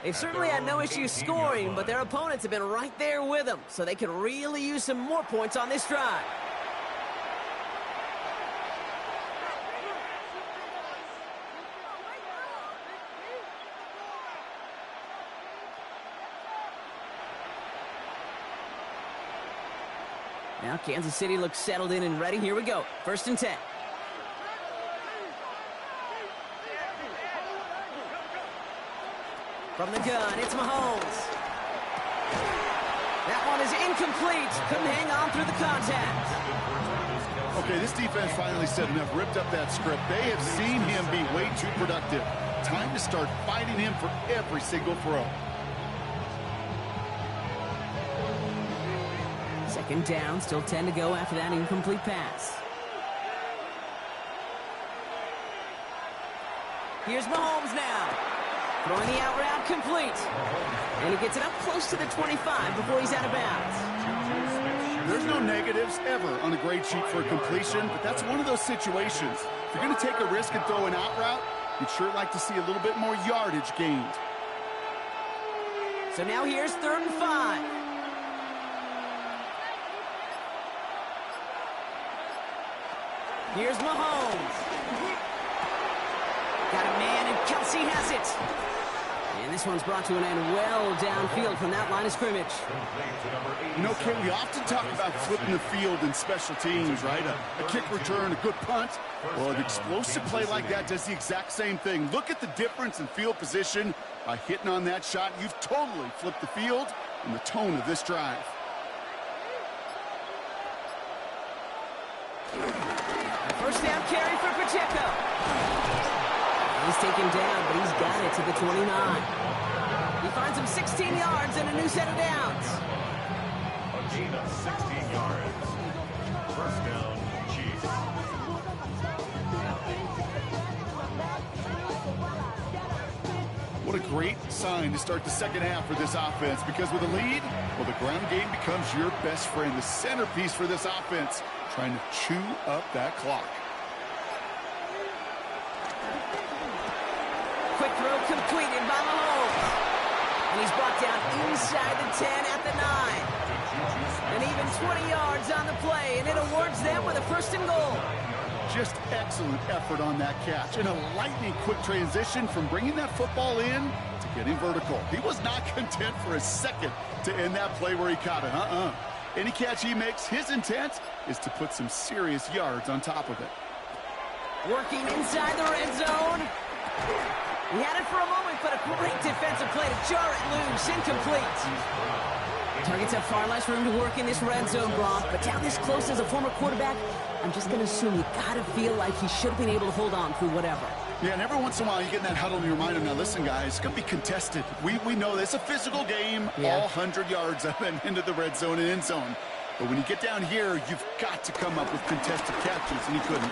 They've certainly had no issues scoring, but their opponents have been right there with them, so they can really use some more points on this drive. Now Kansas City looks settled in and ready. Here we go. 1st and 10. From the gun, it's Mahomes. That one is incomplete. Couldn't hang on through the contact. Okay, this defense finally said enough, ripped up that script. They have seen him be way too productive. Time to start fighting him for every single throw. 2nd down, still 10 to go after that incomplete pass. Here's Mahomes now. Throwing the out route complete. And he gets it up close to the 25 before he's out of bounds. There's no negatives ever on a grade sheet for a completion, but that's one of those situations. If you're going to take a risk and throw an out route, you'd sure like to see a little bit more yardage gained. So now here's 3rd and 5. Here's Mahomes. Got a man, and Kelsey has it. And this one's brought to an end well downfield from that line of scrimmage. You know, Ken, we often talk about flipping the field in special teams, right? A kick return, a good punt. Well, an explosive play like that does the exact same thing. Look at the difference in field position. By hitting on that shot, you've totally flipped the field and the tone of this drive. First down carry for Pacheco. He's taken down, but he's got it to the 29. He finds him 16 yards and a new set of downs. A gain of 16 yards. 1st down, Chiefs. What a great sign to start the second half for this offense, because with a lead, well, the ground game becomes your best friend, the centerpiece for this offense, trying to chew up that clock. Quick throw completed by Mahomes. And he's brought down inside the 10 at the 9. And even 20 yards on the play, and it awards them with a 1st and goal. Just excellent effort on that catch, and a lightning quick transition from bringing that football in to getting vertical. He was not content for a second to end that play where he caught it. Any catch he makes, his intent is to put some serious yards on top of it. Working inside the red zone. He had it for a moment, but a great defensive play to jar it loose. Incomplete. Targets have far less room to work in this red zone, Brock, but down this close as a former quarterback, I'm just going to assume you got to feel like he should have been able to hold on through whatever. Yeah, and every once in a while you get in that huddle and you remind him, now listen, guys, it's going to be contested. We know this. It's a physical game, all 100 yards up and into the red zone and end zone. But when you get down here, you've got to come up with contested catches, and he couldn't.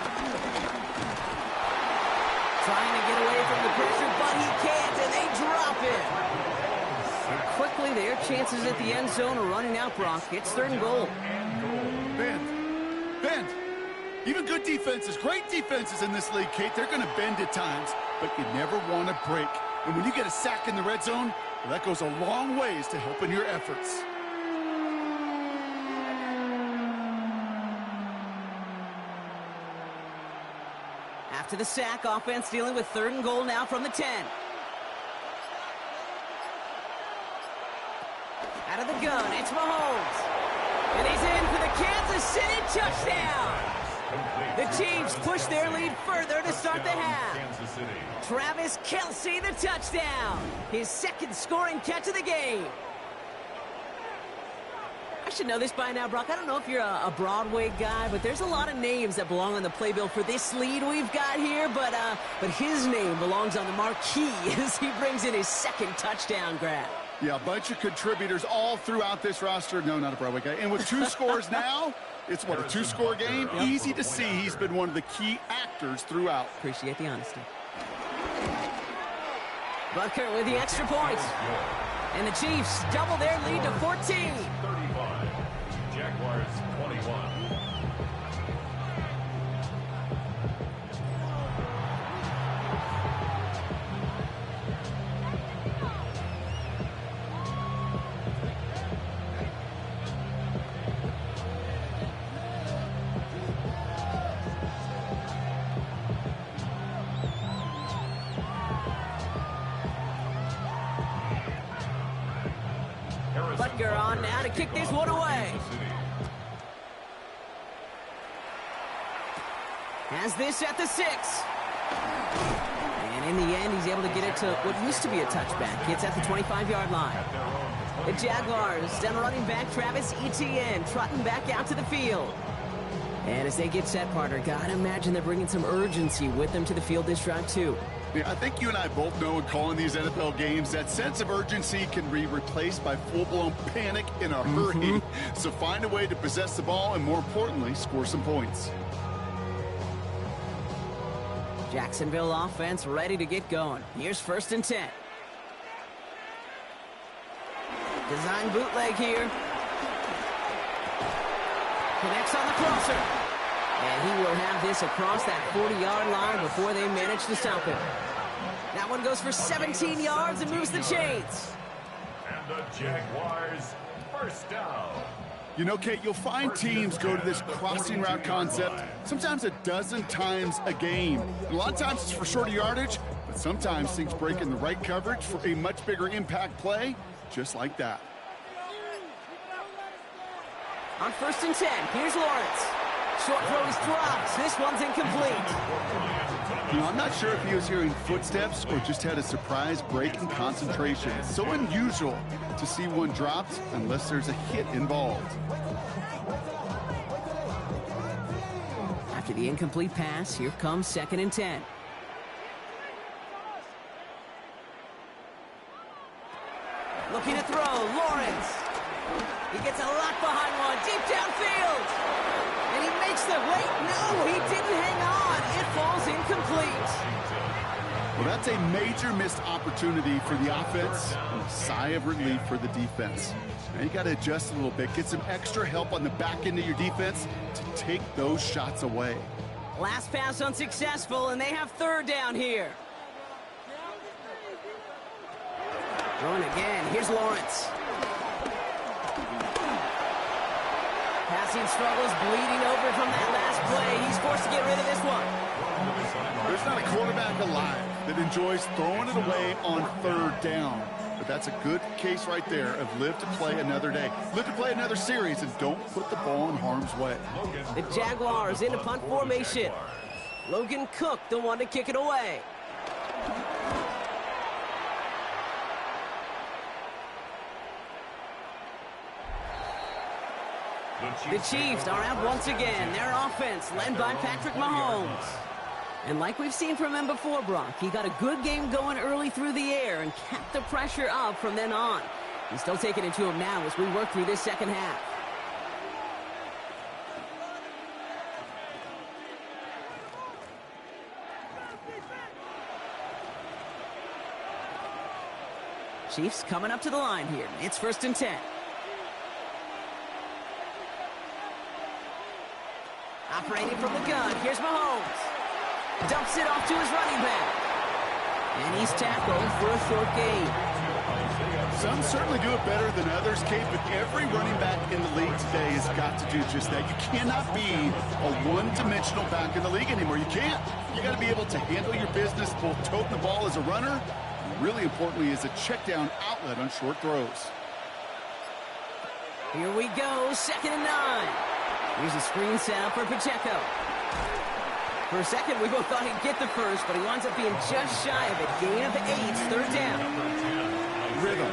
Trying to get away from the pressure, but he can't, and they drop it. And quickly, their chances at the end zone are running out, Brock. It's 3rd and goal. Bend. Even good defenses, great defenses in this league, Kate, they're going to bend at times, but you never want to break. And when you get a sack in the red zone, well, that goes a long ways to helping your efforts. After the sack, offense dealing with 3rd and goal now from the 10. Out of the gun, it's Mahomes. And he's in for the Kansas City touchdown. The Chiefs push their lead further to start the half. Travis Kelce, the touchdown. His 2nd scoring catch of the game. I should know this by now, Brock. I don't know if you're a Broadway guy, but there's a lot of names that belong on the playbill for this lead we've got here. But his name belongs on the marquee as he brings in his 2nd touchdown grab. Yeah, a bunch of contributors all throughout this roster. No, not a Broadway guy. And with 2 scores now, it's what, a 2-score game? Yep. Easy to see he's been one of the key actors throughout. Appreciate the honesty. Butker with the extra point. And the Chiefs double their lead to 14. 35. Jaguars 21. Butker on now to kick this one away. Has this at the 6. And in the end, he's able to get it to what used to be a touchback. It's at the 25-yard line. The Jaguars down running back Travis Etienne trotting back out to the field. And as they get set, partner, gotta imagine they're bringing some urgency with them to the field this drive, too. Yeah, I think you and I both know in calling these NFL games that sense of urgency can be replaced by full-blown panic in a hurry. So find a way to possess the ball and, more importantly, score some points. Jacksonville offense ready to get going. Here's 1st and 10. Design bootleg here. Connects on the crosser. And he will have this across that 40-yard line before they manage to stop him. That one goes for 17 yards and moves the chains. And the Jaguars first down. You know, Kate, you'll find teams go to this crossing route concept sometimes a dozen times a game. And a lot of times it's for shorter yardage, but sometimes things break in the right coverage for a much bigger impact play, just like that. On 1st and 10, here's Lawrence. Short throw is dropped. This one's incomplete. You know, I'm not sure if he was hearing footsteps or just had a surprise break in concentration. It's so unusual to see one dropped unless there's a hit involved. After the incomplete pass, here comes 2nd and 10. Looking to throw, Lawrence. He gets a lot behind one, deep downfield. And he makes the, wait, no, he didn't hang on. It falls incomplete. Well, that's a major missed opportunity for the offense and a sigh of relief for the defense. Now you got to adjust a little bit, get some extra help on the back end of your defense to take those shots away. Last pass unsuccessful, and they have 3rd down here. Going again, here's Lawrence. Passing struggles, bleeding over from that last play. He's forced to get rid of this one. There's not a quarterback alive that enjoys throwing it away on 3rd down. But that's a good case right there of live to play another day. Live to play another series and don't put the ball in harm's way. The Jaguars into punt formation. Logan Cook, the one to kick it away. The Chiefs are out once again. Their offense led by Patrick Mahomes. And like we've seen from him before, Brock, he got a good game going early through the air and kept the pressure up from then on. He's still taking it to him now as we work through this 2nd half. Chiefs coming up to the line here. It's 1st and 10. Operating from the gun. Here's Mahomes. Dumps it off to his running back. And he's tackled for a short gain. Some certainly do it better than others, Kate, but every running back in the league today has got to do just that. You cannot be a one-dimensional back in the league anymore. You can't. You got to be able to handle your business, both toting the ball as a runner, and really importantly as a check-down outlet on short throws. Here we go, 2nd and 9. Here's a screen setup for Pacheco. For a second, we both thought he'd get the first, but he winds up being just shy of it. Gain of 8, 3rd down. Rhythm.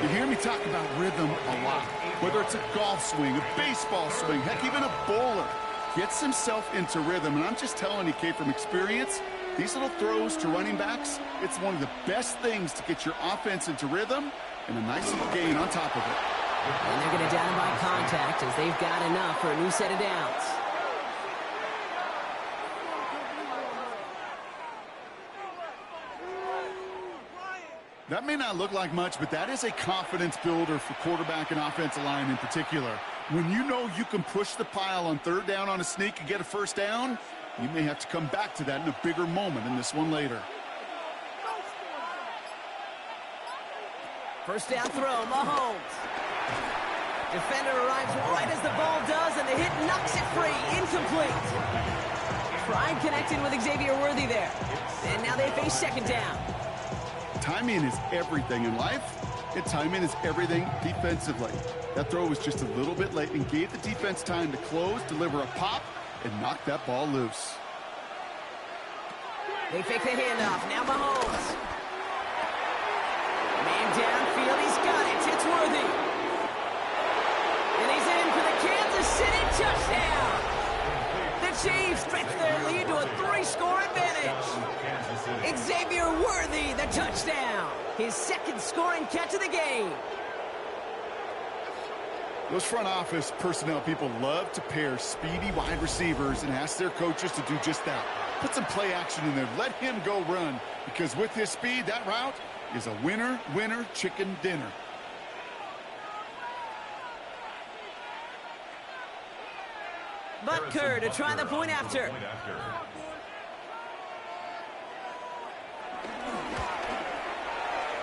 You hear me talk about rhythm a lot. Whether it's a golf swing, a baseball swing, heck, even a bowler gets himself into rhythm. And I'm just telling you, Kate, from experience, these little throws to running backs, it's one of the best things to get your offense into rhythm and a nice little gain on top of it. And they're going to down him by contact as they've got enough for a new set of downs. That may not look like much, but that is a confidence builder for quarterback and offensive line in particular. When you know you can push the pile on 3rd down on a sneak and get a 1st down, you may have to come back to that in a bigger moment in this one later. 1st down throw, Mahomes. Defender arrives right as the ball does, and the hit knocks it free. Incomplete. Tried connecting with Xavier Worthy there. And now they face 2nd down. Timing is everything in life, and timing is everything defensively. That throw was just a little bit late and gave the defense time to close, deliver a pop, and knock that ball loose. They fake the handoff. Now Mahomes. Man downfield. He's got it. It's Worthy. And he's in for the Kansas City touchdown. The Chiefs stretch their lead to a 3-score advantage. Xavier Worthy, the touchdown. His 2nd scoring catch of the game. Those front office personnel people love to pair speedy wide receivers and ask their coaches to do just that. Put some play action in there. Let him go run, because with his speed, that route is a winner, winner, chicken dinner. Butker to try the point after.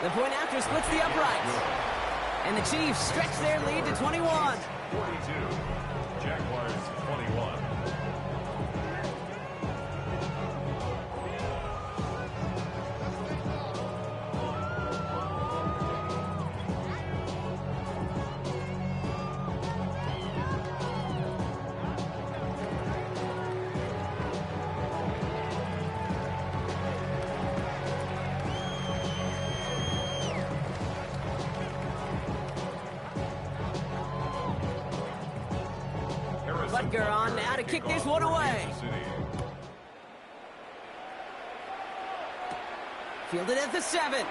The point after splits the uprights. And the Chiefs stretch their lead to 21. 42. Jaguars 21. Butker on now to kick this one away. Fielded at the 7.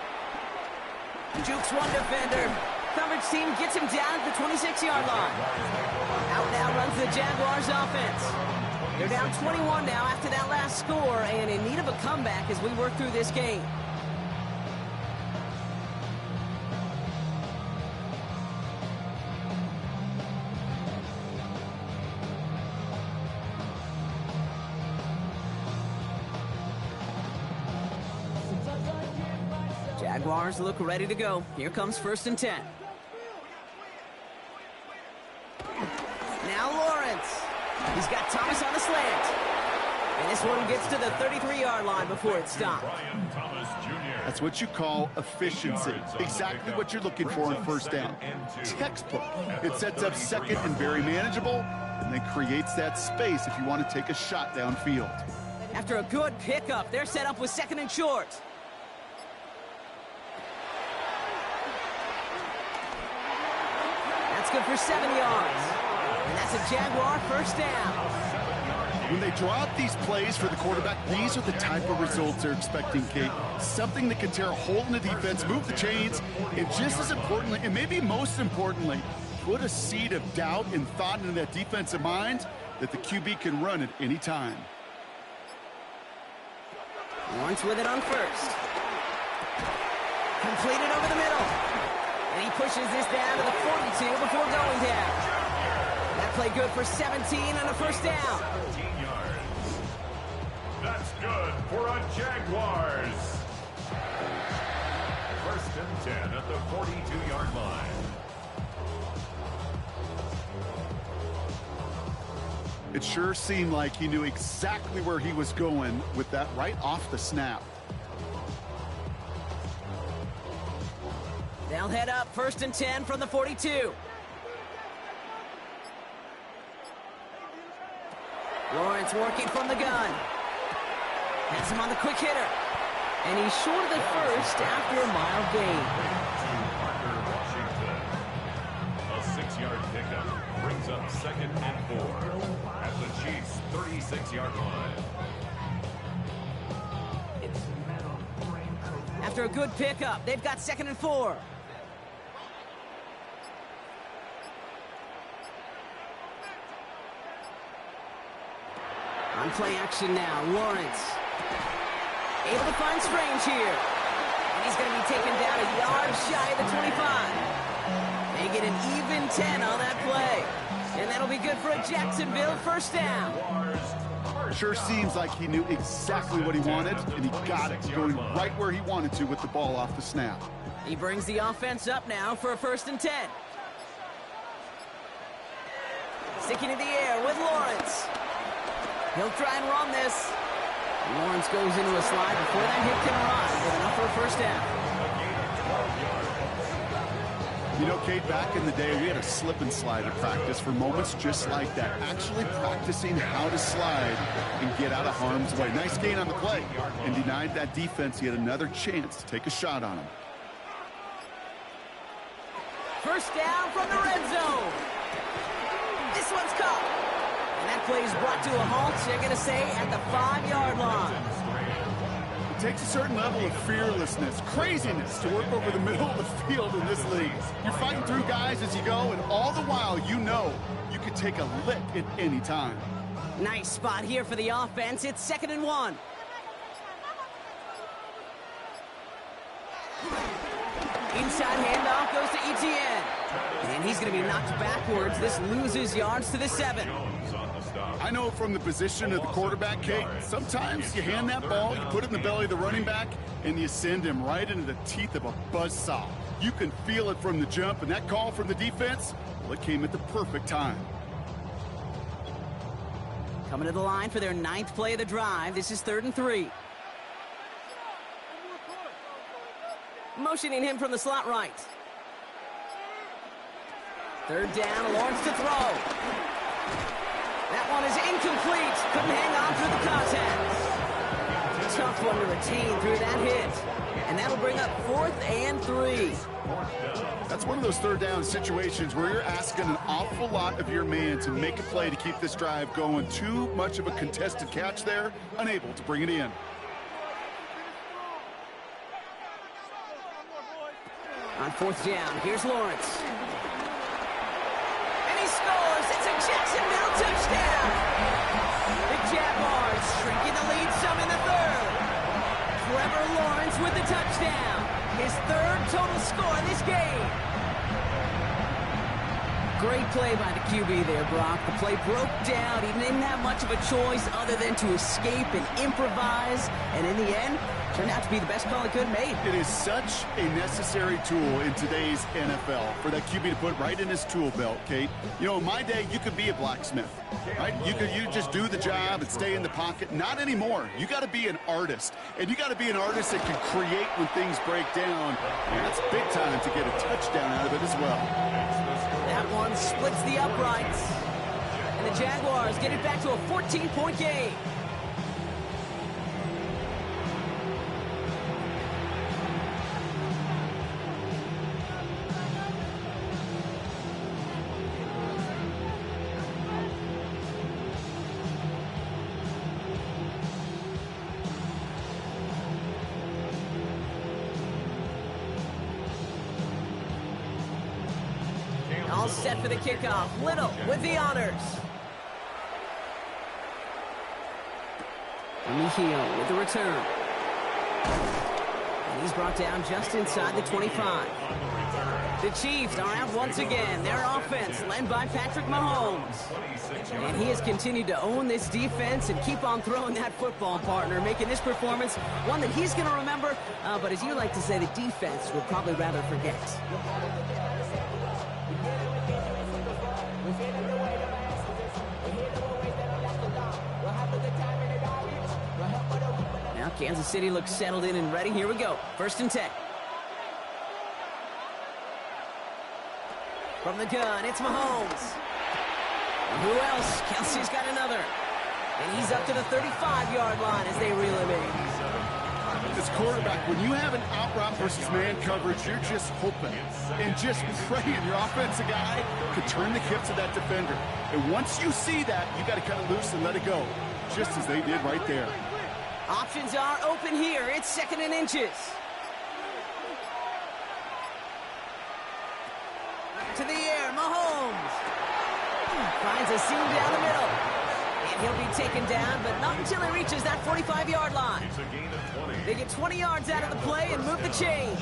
Jukes one defender. Coverage team gets him down at the 26-yard line. Out now runs the Jaguars offense. They're down 21 now after that last score and in need of a comeback as we work through this game. Jaguars look ready to go. Here comes 1st and 10. Now Lawrence. He's got Thomas on the slant. And this one gets to the 33-yard line before it stopped. That's what you call efficiency. Exactly what you're looking for on 1st down. Textbook. It sets up 2nd and very manageable, and then creates that space if you want to take a shot downfield. After a good pickup, they're set up with 2nd and short. That's good for 7 yards. And that's a Jaguar 1st down. When they draw up these plays for the quarterback, these are the type of results they're expecting, Kate. Something that can tear a hole in the defense, move the chains, and just as importantly, and maybe most importantly, put a seed of doubt and thought into that defensive mind that the QB can run at any time. Lawrence with it on first. Completed over the middle. And he pushes this down to the 42 before going down. That play good for 17 and a first down. 13 yards. That's good for a Jaguars. First and 10 at the 42-yard line. It sure seemed like he knew exactly where he was going with that right off the snap. They'll head up first and 10 from the 42. Lawrence working from the gun. Has him on the quick hitter. And he's short of the first after a mild gain. Washington. A 6-yard pickup brings up 2nd and 4 at the Chiefs' 36-yard line. After a good pickup, they've got 2nd and 4. On play action now, Lawrence. Able to find Strange here. And he's going to be taken down a yard shy of the 25. They get an even 10 on that play. And that'll be good for a Jacksonville first down. Sure seems like he knew exactly what he wanted, and he got it, going right where he wanted to with the ball off the snap. He brings the offense up now for a first and 10. Sticking in the air with Lawrence. He'll try and run this. Lawrence goes into a slide before that hit can run with enough for a first down. You know, Kate, back in the day, we had a slip and slide at practice for moments just like that. Actually practicing how to slide and get out of harm's way. Nice gain on the play, and denied that defense yet another chance to take a shot on him. First down from the red zone. This one's caught. And that play is brought to a halt, they're going to say, at the 5-yard line. It takes a certain level of fearlessness, craziness to work over the middle of the field in this league. You're fighting through guys as you go, and all the while you know you could take a lick at any time. Nice spot here for the offense. It's 2nd and 1. Inside handoff goes to Etienne. And he's going to be knocked backwards. This loses yards to the 7. I know from the position of the quarterback, Kate, sometimes you hand that ball, you put it in the belly of the running back, and you send him right into the teeth of a buzzsaw. You can feel it from the jump, and that call from the defense, well, it came at the perfect time. Coming to the line for their 9th play of the drive. This is 3rd and 3. Motioning him from the slot right. 3rd down, Lawrence to throw. That one is incomplete. Couldn't hang on through the contact. Tough one to retain through that hit. And that'll bring up 4th and 3. That's one of those 3rd down situations where you're asking an awful lot of your man to make a play to keep this drive going. Too much of a contested catch there, unable to bring it in. On 4th down, here's Lawrence. And he scores. It's a Jacksonville touchdown. The Jaguars shrinking the lead some in the 3rd. Trevor Lawrence with the touchdown. His 3rd total score in this game. Great play by the QB there, Brock. The play broke down. He didn't have much of a choice other than to escape and improvise. And in the end, turned out to be the best call it could have made. It is such a necessary tool in today's NFL for that QB to put right in his tool belt, Kate. You know, in my day, you could be a blacksmith, right? You just do the job and stay in the pocket. Not anymore. You got to be an artist, and you got to be an artist that can create when things break down. And that's big time to get a touchdown out of it as well. That one splits the uprights. And the Jaguars get it back to a 14-point game. All set for the kickoff. Little with the honors. On the heel with the return. And he's brought down just inside the 25. The Chiefs are out once again. Their offense led by Patrick Mahomes. And he has continued to own this defense and keep on throwing that football, partner, making this performance one that he's going to remember. But as you like to say, the defense would probably rather forget. Now Kansas City looks settled in and ready. Here we go. 1st and 10. From the gun, it's Mahomes. And who else? Kelsey's got another. And he's up to the 35-yard line as they reel him in. This quarterback, when you have an out route versus man coverage, you're just hoping and just praying your offensive guy could turn the hip to that defender. And once you see that, you got to cut it loose and let it go, just as they did right there. Options are open here. It's 2nd and inches. To the air, Mahomes finds a seam down the middle, and he'll be taken down, but not until he reaches that 45-yard line. They get 20 yards out of the play and move the chains.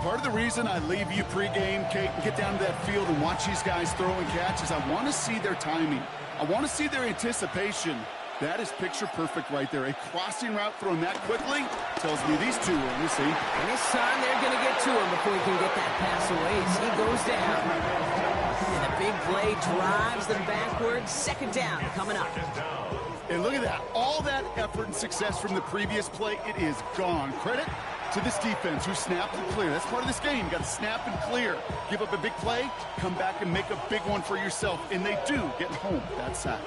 Part of the reason I leave you pregame, Kate, and get down to that field and watch these guys throw and catch is I want to see their timing. I want to see their anticipation. That is picture perfect right there. A crossing route thrown that quickly tells me these two are in the same. And this time they're going to get to him before he can get that pass away as he goes down. And the big play drives them backwards. 2nd down coming up. And look at that. All that effort and success from the previous play, it is gone. Credit to this defense who snapped and clear. That's part of this game. You got to snap and clear. Give up a big play, come back and make a big one for yourself. And they do get home that sack.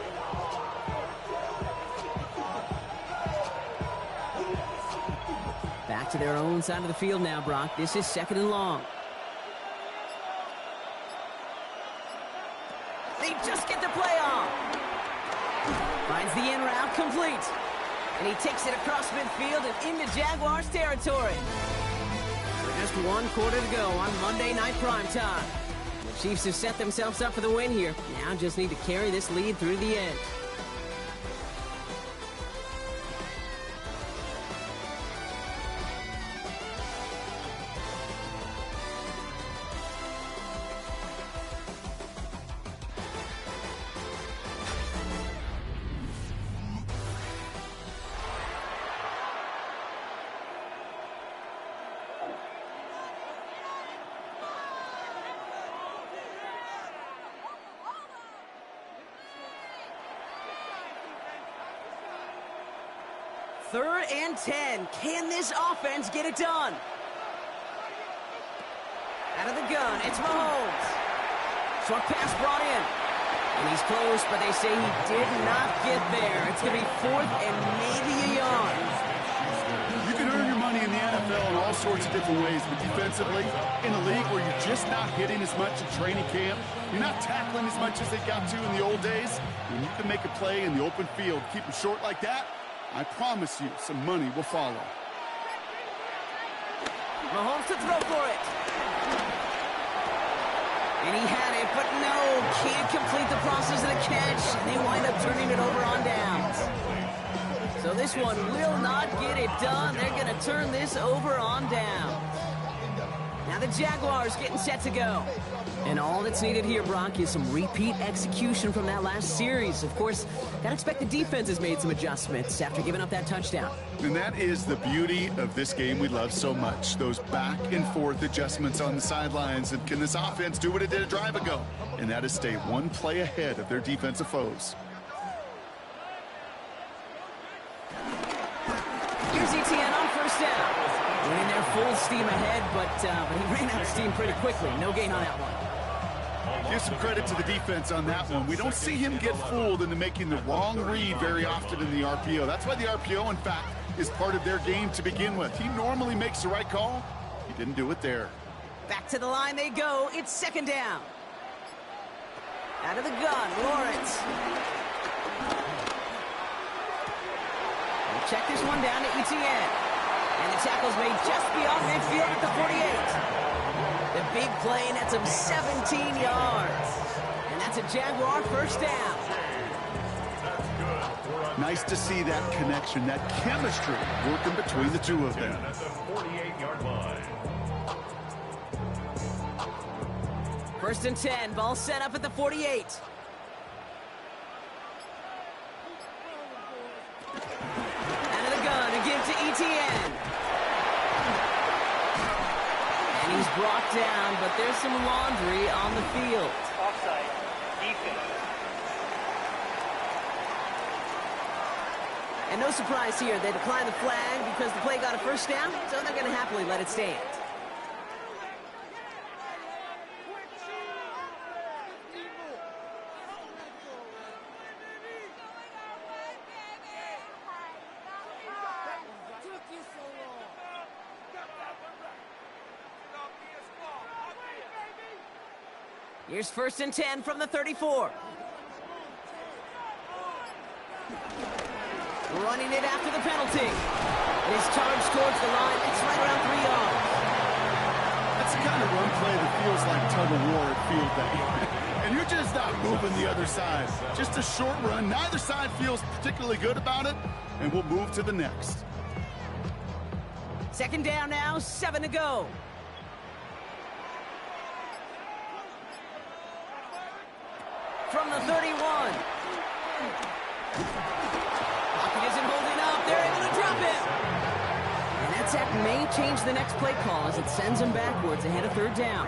Back to their own side of the field now, Brock. This is 2nd and long. They just get the play off. Finds the in route complete. And he takes it across midfield and into Jaguars territory. With just 1 quarter to go on Monday Night Primetime. The Chiefs have set themselves up for the win here. Now just need to carry this lead through the end. Third and 10. Can this offense get it done? Out of the gun, it's Mahomes. Short pass brought in. And he's close, but they say he did not get there. It's going to be 4th and maybe a yard. You can earn your money in the NFL in all sorts of different ways, but defensively, in a league where you're just not hitting as much in training camp, you're not tackling as much as they got to in the old days, when you can make a play in the open field, keep them short like that, I promise you some money will follow. Mahomes to throw for it. And he had it, but no, can't complete the process of the catch. And they wind up turning it over on downs. So this one will not get it done. They're going to turn this over on downs. Now the Jaguars getting set to go. And all that's needed here, Brock, is some repeat execution from that last series. Of course, gotta expect the defense has made some adjustments after giving up that touchdown. And that is the beauty of this game we love so much. Those back and forth adjustments on the sidelines. And can this offense do what it did a drive ago? And that is stay one play ahead of their defensive foes. Here's ETN on 1st down. Running there full steam ahead, but he ran out of steam pretty quickly. No gain on that one. Give some credit to the defense on that one. We don't see him get fooled into making the wrong read very often in the RPO. That's why the RPO, in fact, is part of their game to begin with. He normally makes the right call. He didn't do it there. Back to the line they go. It's 2nd down. Out of the gun, Lawrence. We'll check this one down to ETN. And the tackle's made just beyond midfield at the 48. The big play nets him 17 yards. And that's a Jaguar first down. Nice to see that connection, that chemistry working between the two of them. At the 48-yard line. First and 10, ball set up at the 48. Out of the gun, to give to ETN. And he's brought down, but there's some laundry on the field. Offside. Defense. And no surprise here, they declined the flag because the play got a first down, so they're going to happily let it stand. Here's first and 10 from the 34. Running it after the penalty. It is charged towards the line. It's right around 3 yards. That's the kind of run play that feels like tug-of-war at field day. And you're just not moving the other side. Just a short run. Neither side feels particularly good about it, and we'll move to the next. Second down now, 7 to go. From the 31. Pocket isn't holding up. They're able to drop it. And that sack may change the next play call as it sends them backwards ahead of third down.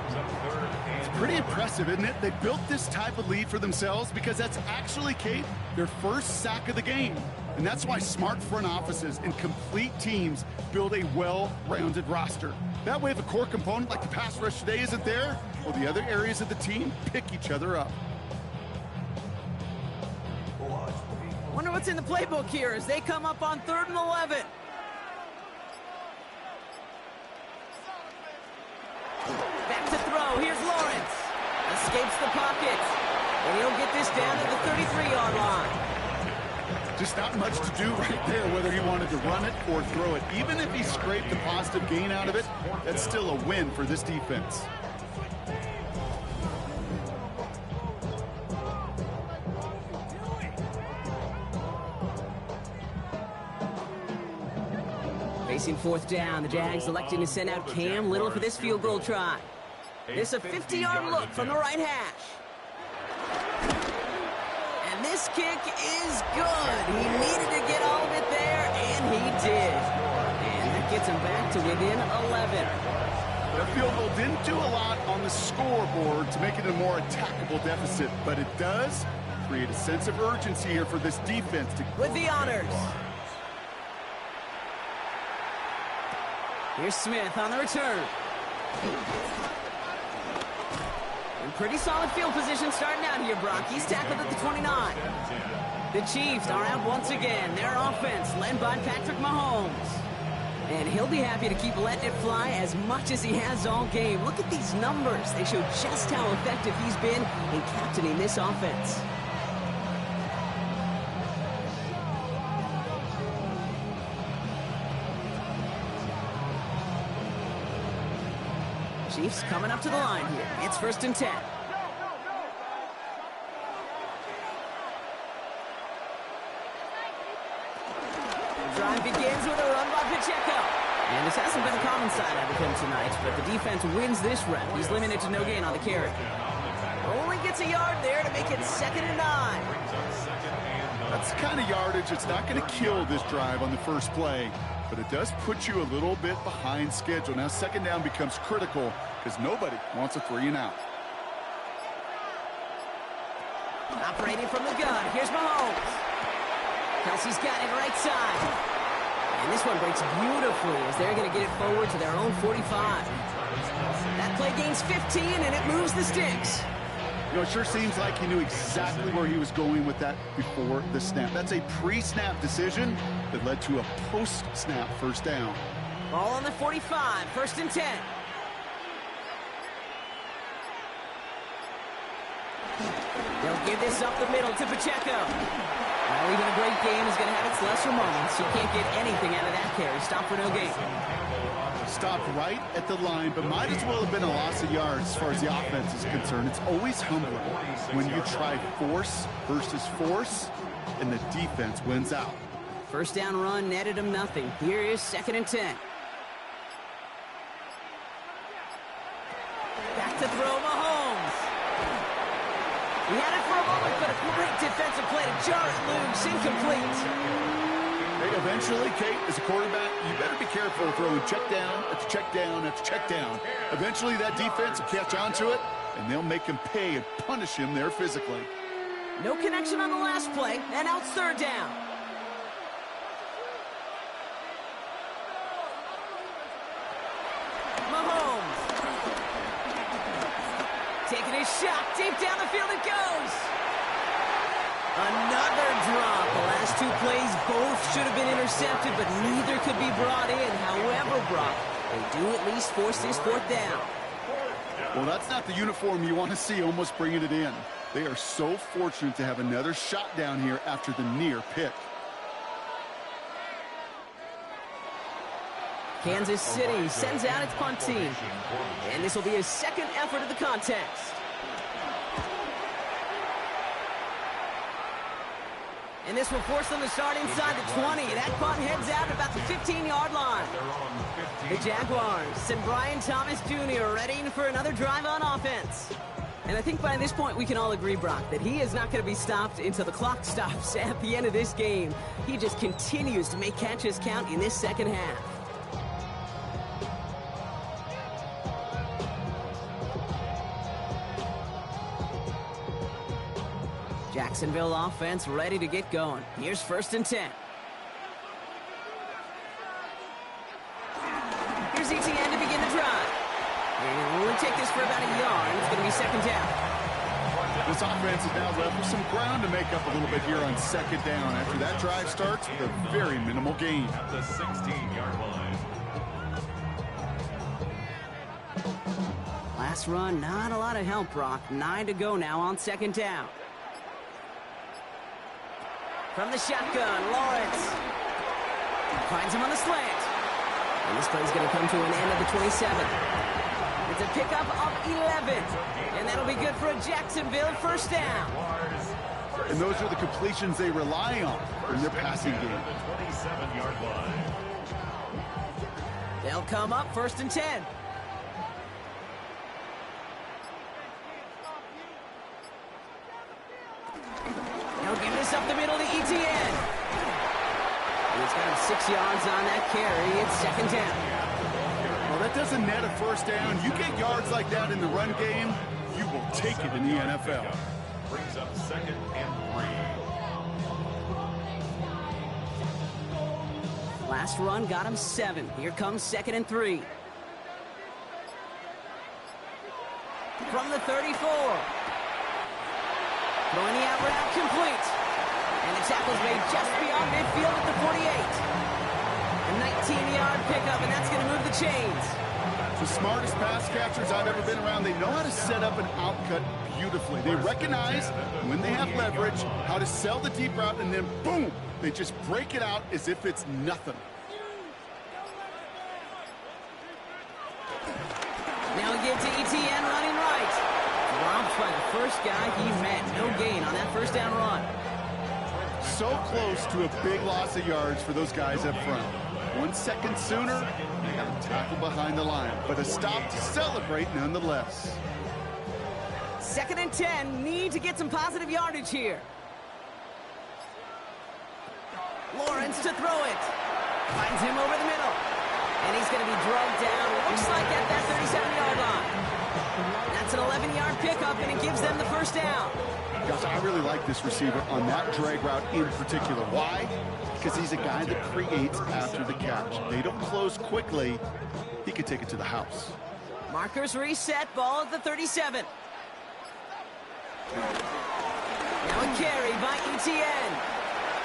It's pretty impressive, isn't it? They built this type of lead for themselves because that's actually, Kate, their first sack of the game. And that's why smart front offices and complete teams build a well-rounded roster. That way, if a core component like the pass rush today isn't there, well, the other areas of the team pick each other up. Wonder what's in the playbook here as they come up on 3rd and 11. Back to throw. Here's Lawrence. Escapes the pocket. And he'll get this down to the 33-yard line. Just not much to do right there, whether he wanted to run it or throw it. Even if he scraped a positive gain out of it, that's still a win for this defense. Facing 4th down, the Jags electing to send out Cam Little for this field goal try. This a 50-yard look from the right hash. And this kick is good. He needed to get all of it there, and he did. And that gets him back to within 11. The field goal didn't do a lot on the scoreboard to make it a more attackable deficit, but it does create a sense of urgency here for this defense to with the honors. Here's Smith on the return. And pretty solid field position starting out here, Brock. He's tackled at the 29. The Chiefs are out once again. Their offense led by Patrick Mahomes. And he'll be happy to keep letting it fly as much as he has all game. Look at these numbers. They show just how effective he's been in captaining this offense. Chiefs coming up to the line here. It's 1st and 10. Drive begins with a run by Pacheco. And this hasn't been a common side out of him tonight, but the defense wins this rep. He's limited to no gain on the carry. Only gets a yard there to make it 2nd and 9. That's the kind of yardage that's not going to kill this drive on the first play, but it does put you a little bit behind schedule. Now 2nd down becomes critical because nobody wants a 3 and out. Operating from the gun, here's Mahomes. Kelsey's got it right side. And this one breaks beautifully as they're going to get it forward to their own 45. That play gains 15 and it moves the sticks. You know, it sure seems like he knew exactly where he was going with that before the snap. That's a pre-snap decision that led to a post-snap first down. Ball on the 45, 1st and 10. They'll give this up the middle to Pacheco. Well, even a great game is going to have its lesser moments. You can't get anything out of that carry. Stop for no gain. Stopped right at the line, but might as well have been a loss of yards as far as the offense is concerned. It's always humbling when you try force versus force, and the defense wins out. First down run netted him nothing. Here is 2nd and 10. Back to throw, Mahomes. He had it for a moment, but a great defensive play to jar it loose. Incomplete. Hey, eventually, Kate, as a quarterback, you better be careful throwing check down after check down after check down. Eventually, that defense will catch on to it, and they'll make him pay and punish him there physically. No connection on the last play, and now it's 3rd down. Mahomes. Taking his shot. Deep down the field it goes. Another drop. The last 2 plays both should have been intercepted, but neither could be brought in. However, Brock, they do at least force this 4th down. Well, that's not the uniform you want to see almost bringing it in. They are so fortunate to have another shot down here after the near pick. Kansas City sends out its punt team. And this will be his 2nd effort of the contest. And this will force them to start inside the 20. That punt heads out at about the 15-yard line. The Jaguars and Brian Thomas Jr. ready for another drive on offense. And I think by this point we can all agree, Brock, that he is not going to be stopped until the clock stops at the end of this game. He just continues to make catches count in this 2nd half. Jacksonville offense ready to get going. Here's 1st and 10. Here's ETN to begin the drive. And we'll take this for about a yard. It's going to be 2nd down. This offense is now left with some ground to make up a little bit here on 2nd down after that drive starts with a very minimal gain. At the 16-yard line. Last run, not a lot of help, Brock. 9 to go now on 2nd down. From the shotgun, Lawrence finds him on the slant. And this play is going to come to an end of the 27. It's a pickup of 11. And that'll be good for a Jacksonville 1st down. And those are the completions they rely on in their passing game. The 27-yard line. They'll come up 1st and 10. He'll give this up the middle to ETN. He's got 6 yards on that carry. It's 2nd down. Well, that doesn't net a 1st down. You get yards like that in the run game, you will take it in the NFL. Brings up 2nd and 3. Last run got him 7. Here comes 2nd and 3. From the 34. Throwing the out route complete. And the tackle's made just beyond midfield at the 48. A 19-yard pickup, and that's going to move the chains. The smartest pass catchers I've ever been around, they know how to set up an outcut beautifully. They recognize when they have leverage, how to sell the deep route, and then boom, they just break it out as if it's nothing. Now we get to ETN running right. Dropped by the first guy he met. No gain on that 1st down run. So close to a big loss of yards for those guys up front. 1 second sooner, they got a tackle behind the line, but a stop to celebrate nonetheless. 2nd and 10, need to get some positive yardage here. Lawrence to throw it. Finds him over the middle. And he's going to be drugged down, looks like at that 37-yard line. That's an 11-yard pickup, and it gives them the 1st down. Gosh, I really like this receiver on that drag route in particular. Why? Because he's a guy that creates after the catch. They don't close quickly. He could take it to the house. Markers reset, ball at the 37. Now a carry by ETN.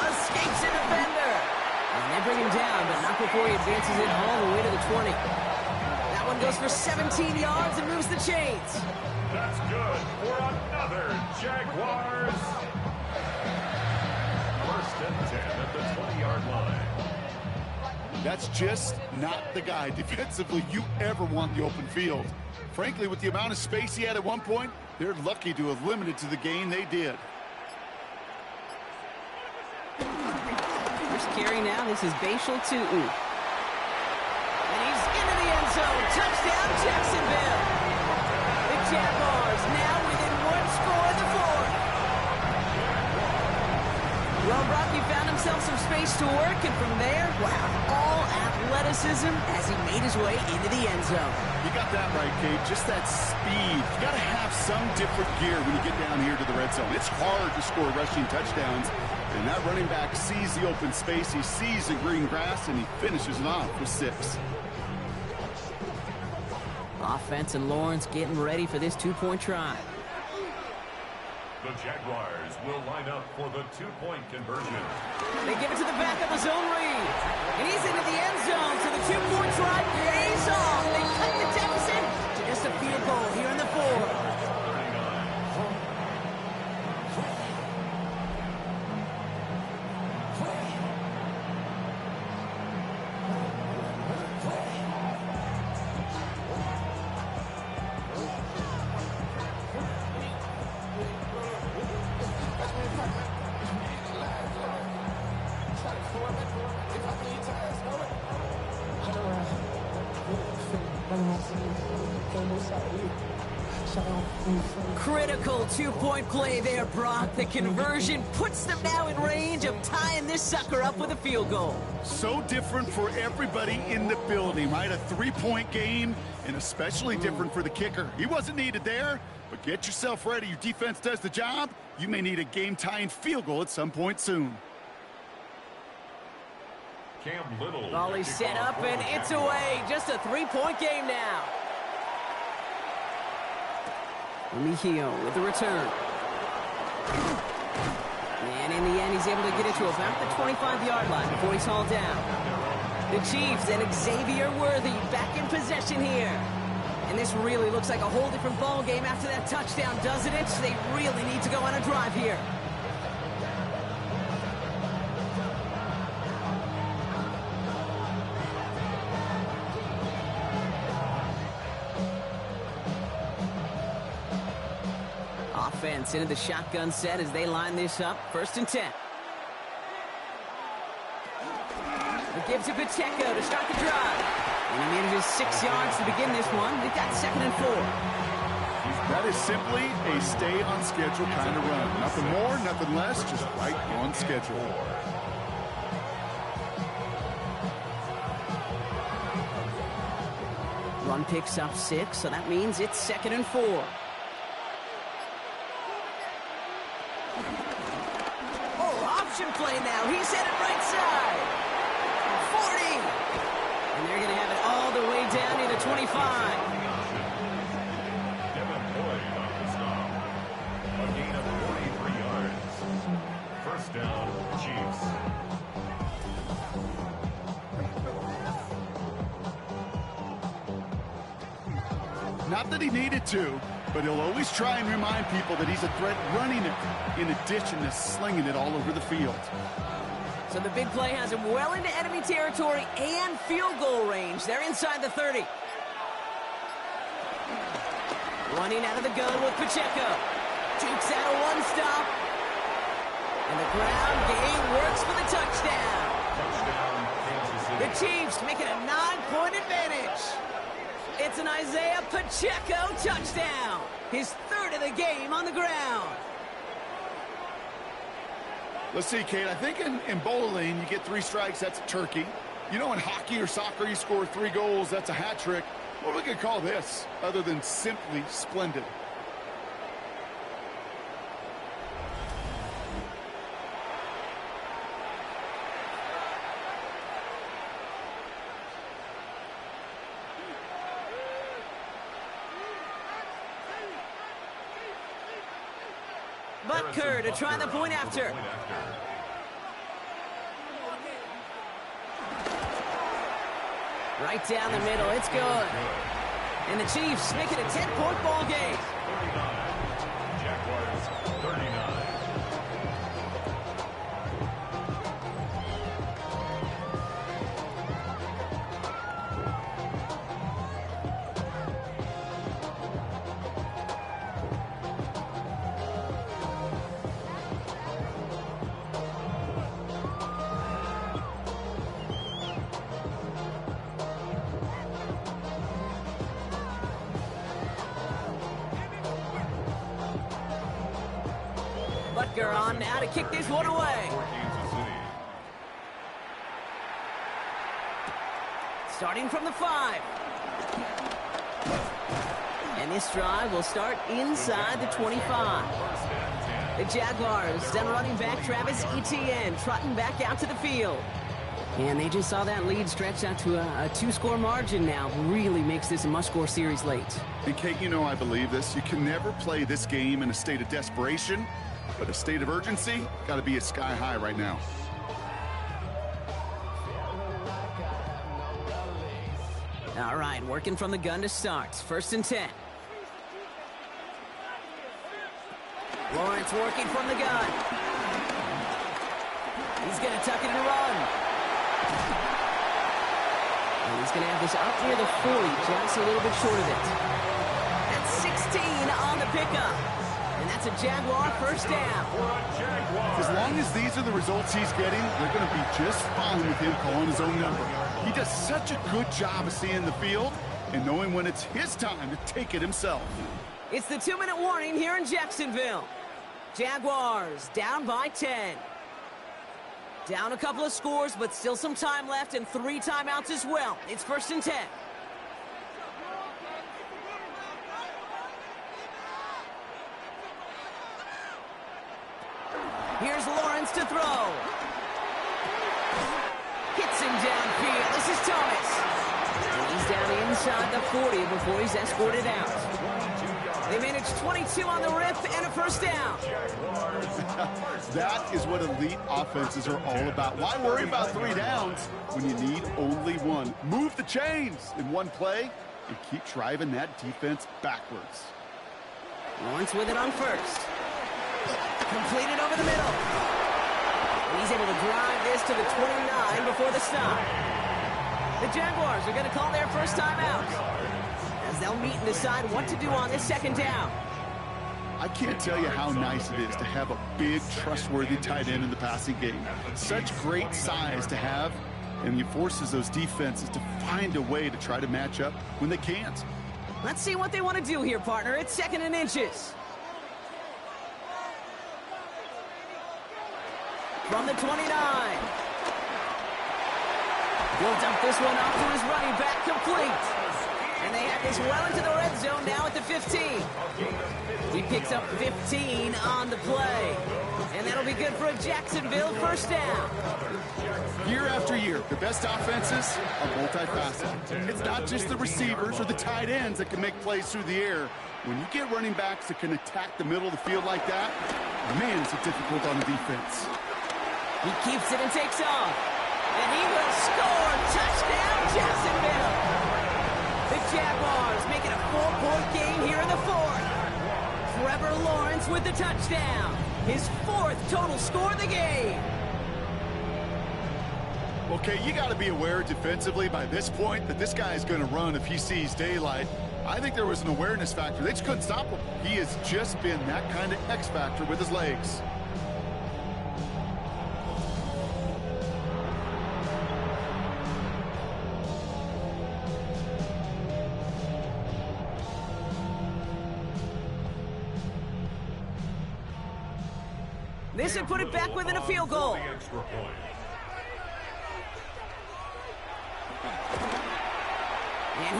Escapes a defender. And they bring him down, but not before he advances it all the way to the 20. That one goes for 17 yards and moves the chains. That's good for another Jaguars. 1st and 10 at the 20-yard line. That's just not the guy defensively you ever want the open field. Frankly, with the amount of space he had at one point, they're lucky to have limited to the gain they did. First carry now, this is Bashal Tootin. And he's into the end zone. Touchdown, Jacksonville. The Jaguars now within one score in the fourth. Well, Rocky found himself some space to work, and from there, wow, all athleticism as he made his way into the end zone. You got that right, Kate. Just that speed. You got to have some different gear when you get down here to the red zone. It's hard to score rushing touchdowns, and that running back sees the open space, he sees the green grass, and he finishes it off with 6. Offense and Lawrence getting ready for this two-point try. The Jaguars will line up for the two-point conversion. They give it to the back of his own read. And he's into the end zone, so the two-point try pays off. They cut the deficit to just a field goal here in the fourth. Critical two-point play there, Brock. The conversion puts them now in range of tying this sucker up with a field goal. So different for everybody in the building, right? A three-point game, and especially different for the kicker. He wasn't needed there, but get yourself ready. Your defense does the job. You may need a game-tying field goal at some point soon. Cam Little. Volley set up, and it's away. Just a three-point game now. Mejio with the return. And in the end, he's able to get it to about the 25-yard line before he's hauled down. The Chiefs and Xavier Worthy back in possession here. And this really looks like a whole different ball game after that touchdown, doesn't it? They really need to go on a drive here. Offense into the shotgun set as they line this up. 1st and 10. It gives to Pacheco to start the drive. And he manages 6 yards to begin this one. They've got 2nd and 4. That is simply a stay-on-schedule kind of run. Nothing more, nothing less, just right on schedule. Run picks up 6, so that means it's 2nd and 4. Option play now. He's headed right side. 40. And they're going to have it all the way down to the 25. Devin Boyd on the stop. A gain of 43 yards. 1st down, Chiefs. Not that he needed to, but he'll always try and remind people that he's a threat running it in addition to slinging it all over the field. So the big play has him well into enemy territory and field goal range. They're inside the 30. Running out of the gun with Pacheco. Takes out a one-stop. And the ground game works for the touchdown. Touchdown, Kansas City. The Chiefs making a 9-point advantage. It's an Isaiah Pacheco touchdown. His 3rd of the game on the ground. Let's see, Kate. I think in bowling, you get 3 strikes, that's a turkey. You know, in hockey or soccer, you score 3 goals, that's a hat trick. What we could call this, other than simply splendid? Butker to try the point after. Right down the middle, it's good. And the Chiefs make it a 10-point ball game. 39. Jaguars 39. kicker on how to kick this one away. Starting from the 5. And this drive will start inside the 25. The Jaguars, then running back Travis Etienne, trotting back out to the field. And they just saw that lead stretch out to a 2-score margin now. Really makes this a must-score series late. And Kate, you know I believe this. You can never play this game in a state of desperation, but a state of urgency got to be at sky high right now. All right, working from the gun to start. 1st and 10. Lawrence working from the gun. He's going to tuck it and run. And he's going to have this up near the 40, just a little bit short of it. That's 16 on the pickup. And that's a Jaguar 1st down. As long as these are the results he's getting, they're going to be just fine with him calling his own number. He does such a good job of seeing the field and knowing when it's his time to take it himself. It's the 2-minute warning here in Jacksonville. Jaguars down by 10. Down a couple of scores, but still some time left and 3 timeouts as well. It's 1st and 10. Here's Lawrence to throw. Hits him downfield. This is Thomas. And he's down inside the 40 before he's escorted out. They managed 22 on the rip and a 1st down. That is what elite offenses are all about. Why worry about 3 downs when you need only 1? Move the chains in one play and keep driving that defense backwards. Lawrence with it on 1st. Completed over the middle. And he's able to drive this to the 29 before the stop. The Jaguars are going to call their 1st timeout, as they'll meet and decide what to do on this 2nd down. I can't tell you how nice it is to have a big, trustworthy tight end in the passing game. Such great size to have, and he forces those defenses to find a way to try to match up when they can't. Let's see what they want to do here, partner. It's 2nd and inches. From the 29. He'll dump this one off to his running back, complete. And they have this well into the red zone now at the 15. He picks up 15 on the play. And that'll be good for a Jacksonville 1st down. Year after year, the best offenses are multifaceted. It's not just the receivers or the tight ends that can make plays through the air. When you get running backs that can attack the middle of the field like that, man, is it difficult on the defense. He keeps it and takes off. And he will score. Touchdown, Jacksonville. The Jaguars make it a 4-point game here in the 4th. Trevor Lawrence with the touchdown. His 4th total score of the game. Okay, you got to be aware defensively by this point that this guy is going to run if he sees daylight. I think there was an awareness factor. They just couldn't stop him. He has just been that kind of X factor with his legs. This would put it back within a field goal. And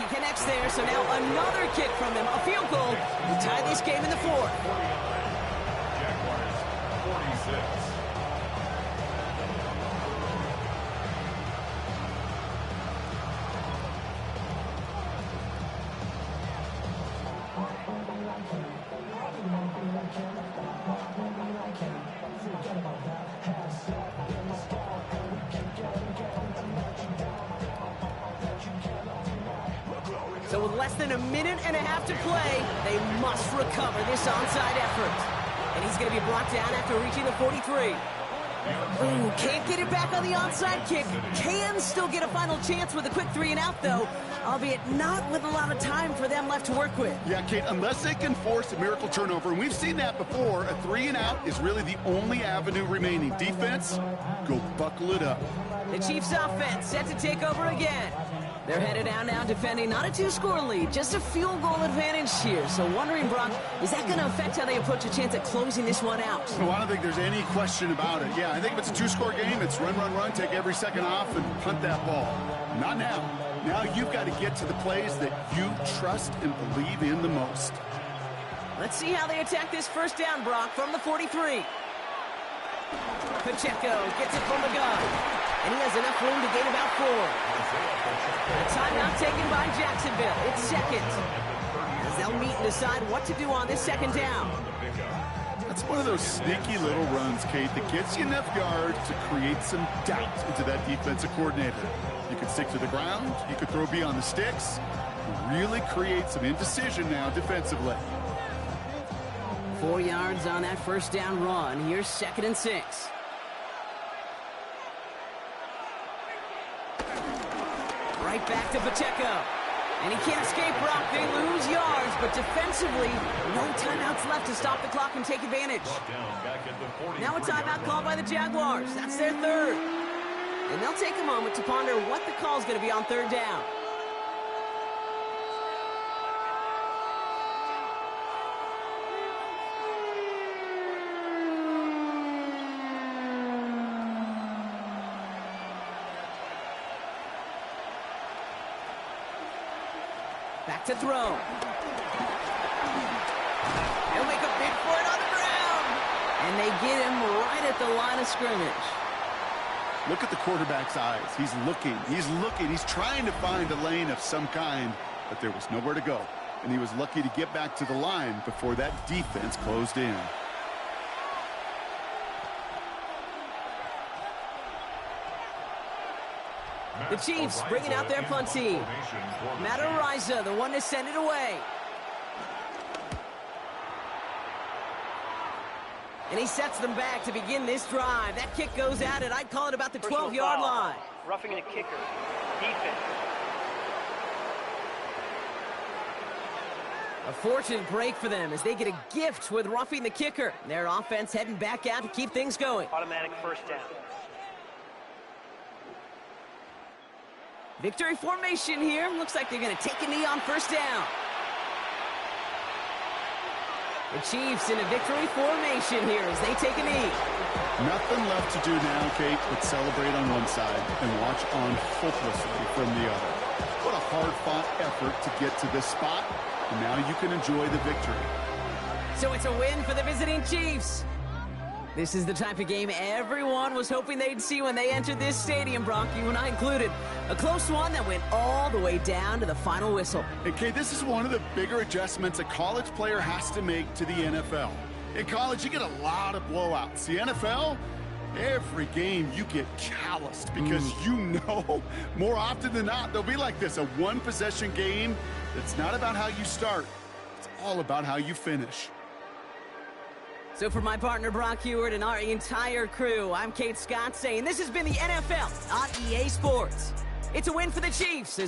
he connects there, so now another kick from them, a field goal, to tie this game in the 4th. Jaguars 46. So with less than a minute and a half to play, they must recover this onside effort. And he's going to be brought down after reaching the 43. Ooh, can't get it back on the onside kick. Can still get a final chance with a quick 3-and-out, though, albeit not with a lot of time for them left to work with. Yeah, Kate, unless they can force a miracle turnover, and we've seen that before, a 3-and-out is really the only avenue remaining. Defense, go buckle it up. The Chiefs offense set to take over again. They're headed out now defending not a 2-score lead, just a field goal advantage here. So wondering, Brock, is that going to affect how they approach a chance at closing this one out? Well, I don't think there's any question about it. Yeah, I think if it's a 2-score game, it's run, run, run, take every second off and punt that ball. Not now. Now you've got to get to the plays that you trust and believe in the most. Let's see how they attack this first down, Brock, from the 43. Pacheco gets it from the gun, and he has enough room to gain about 4. A timeout taken by Jacksonville. It's second, as they'll meet and decide what to do on this second down. That's one of those sneaky little runs, Kate, that gets you enough yards to create some doubt into that defensive coordinator. You could stick to the ground, you could throw beyond the sticks, really create some indecision now defensively. 4 yards on that first down run. Here's 2nd and 6. Right back to Pacheco. And he can't escape, Brock. They lose yards, but defensively, no timeouts left to stop the clock and take advantage. Now a timeout called by the Jaguars. That's their 3rd. And they'll take a moment to ponder what the call is going to be on 3rd down. Back to throw. He'll make a big for it on the ground. And they get him right at the line of scrimmage. Look at the quarterback's eyes. He's looking. He's trying to find a lane of some kind, but there was nowhere to go. And he was lucky to get back to the line before that defense closed in. The Chiefs bringing out their punt team. Matt Ariza, the one to send it away. And he sets them back to begin this drive. That kick goes out, and I'd call it about the 12-yard line. Roughing the kicker. Defense. A fortunate break for them as they get a gift with roughing the kicker. Their offense heading back out to keep things going. Automatic first down. Victory formation here. Looks like they're going to take a knee on first down. The Chiefs in a victory formation here as they take a knee. Nothing left to do now, Kate, but celebrate on one side and watch on hopelessly from the other. What a hard-fought effort to get to this spot, and now you can enjoy the victory. So it's a win for the visiting Chiefs. This is the type of game everyone was hoping they'd see when they entered this stadium, Brock, you and I included. A close one that went all the way down to the final whistle. Okay, this is one of the bigger adjustments a college player has to make to the NFL. In college, you get a lot of blowouts. The NFL, every game you get calloused because you know more often than not they'll be like this, a one-possession game that's not about how you start. It's all about how you finish. So for my partner Brock Heward and our entire crew, I'm Kate Scott saying this has been the NFL on EA Sports. It's a win for the Chiefs.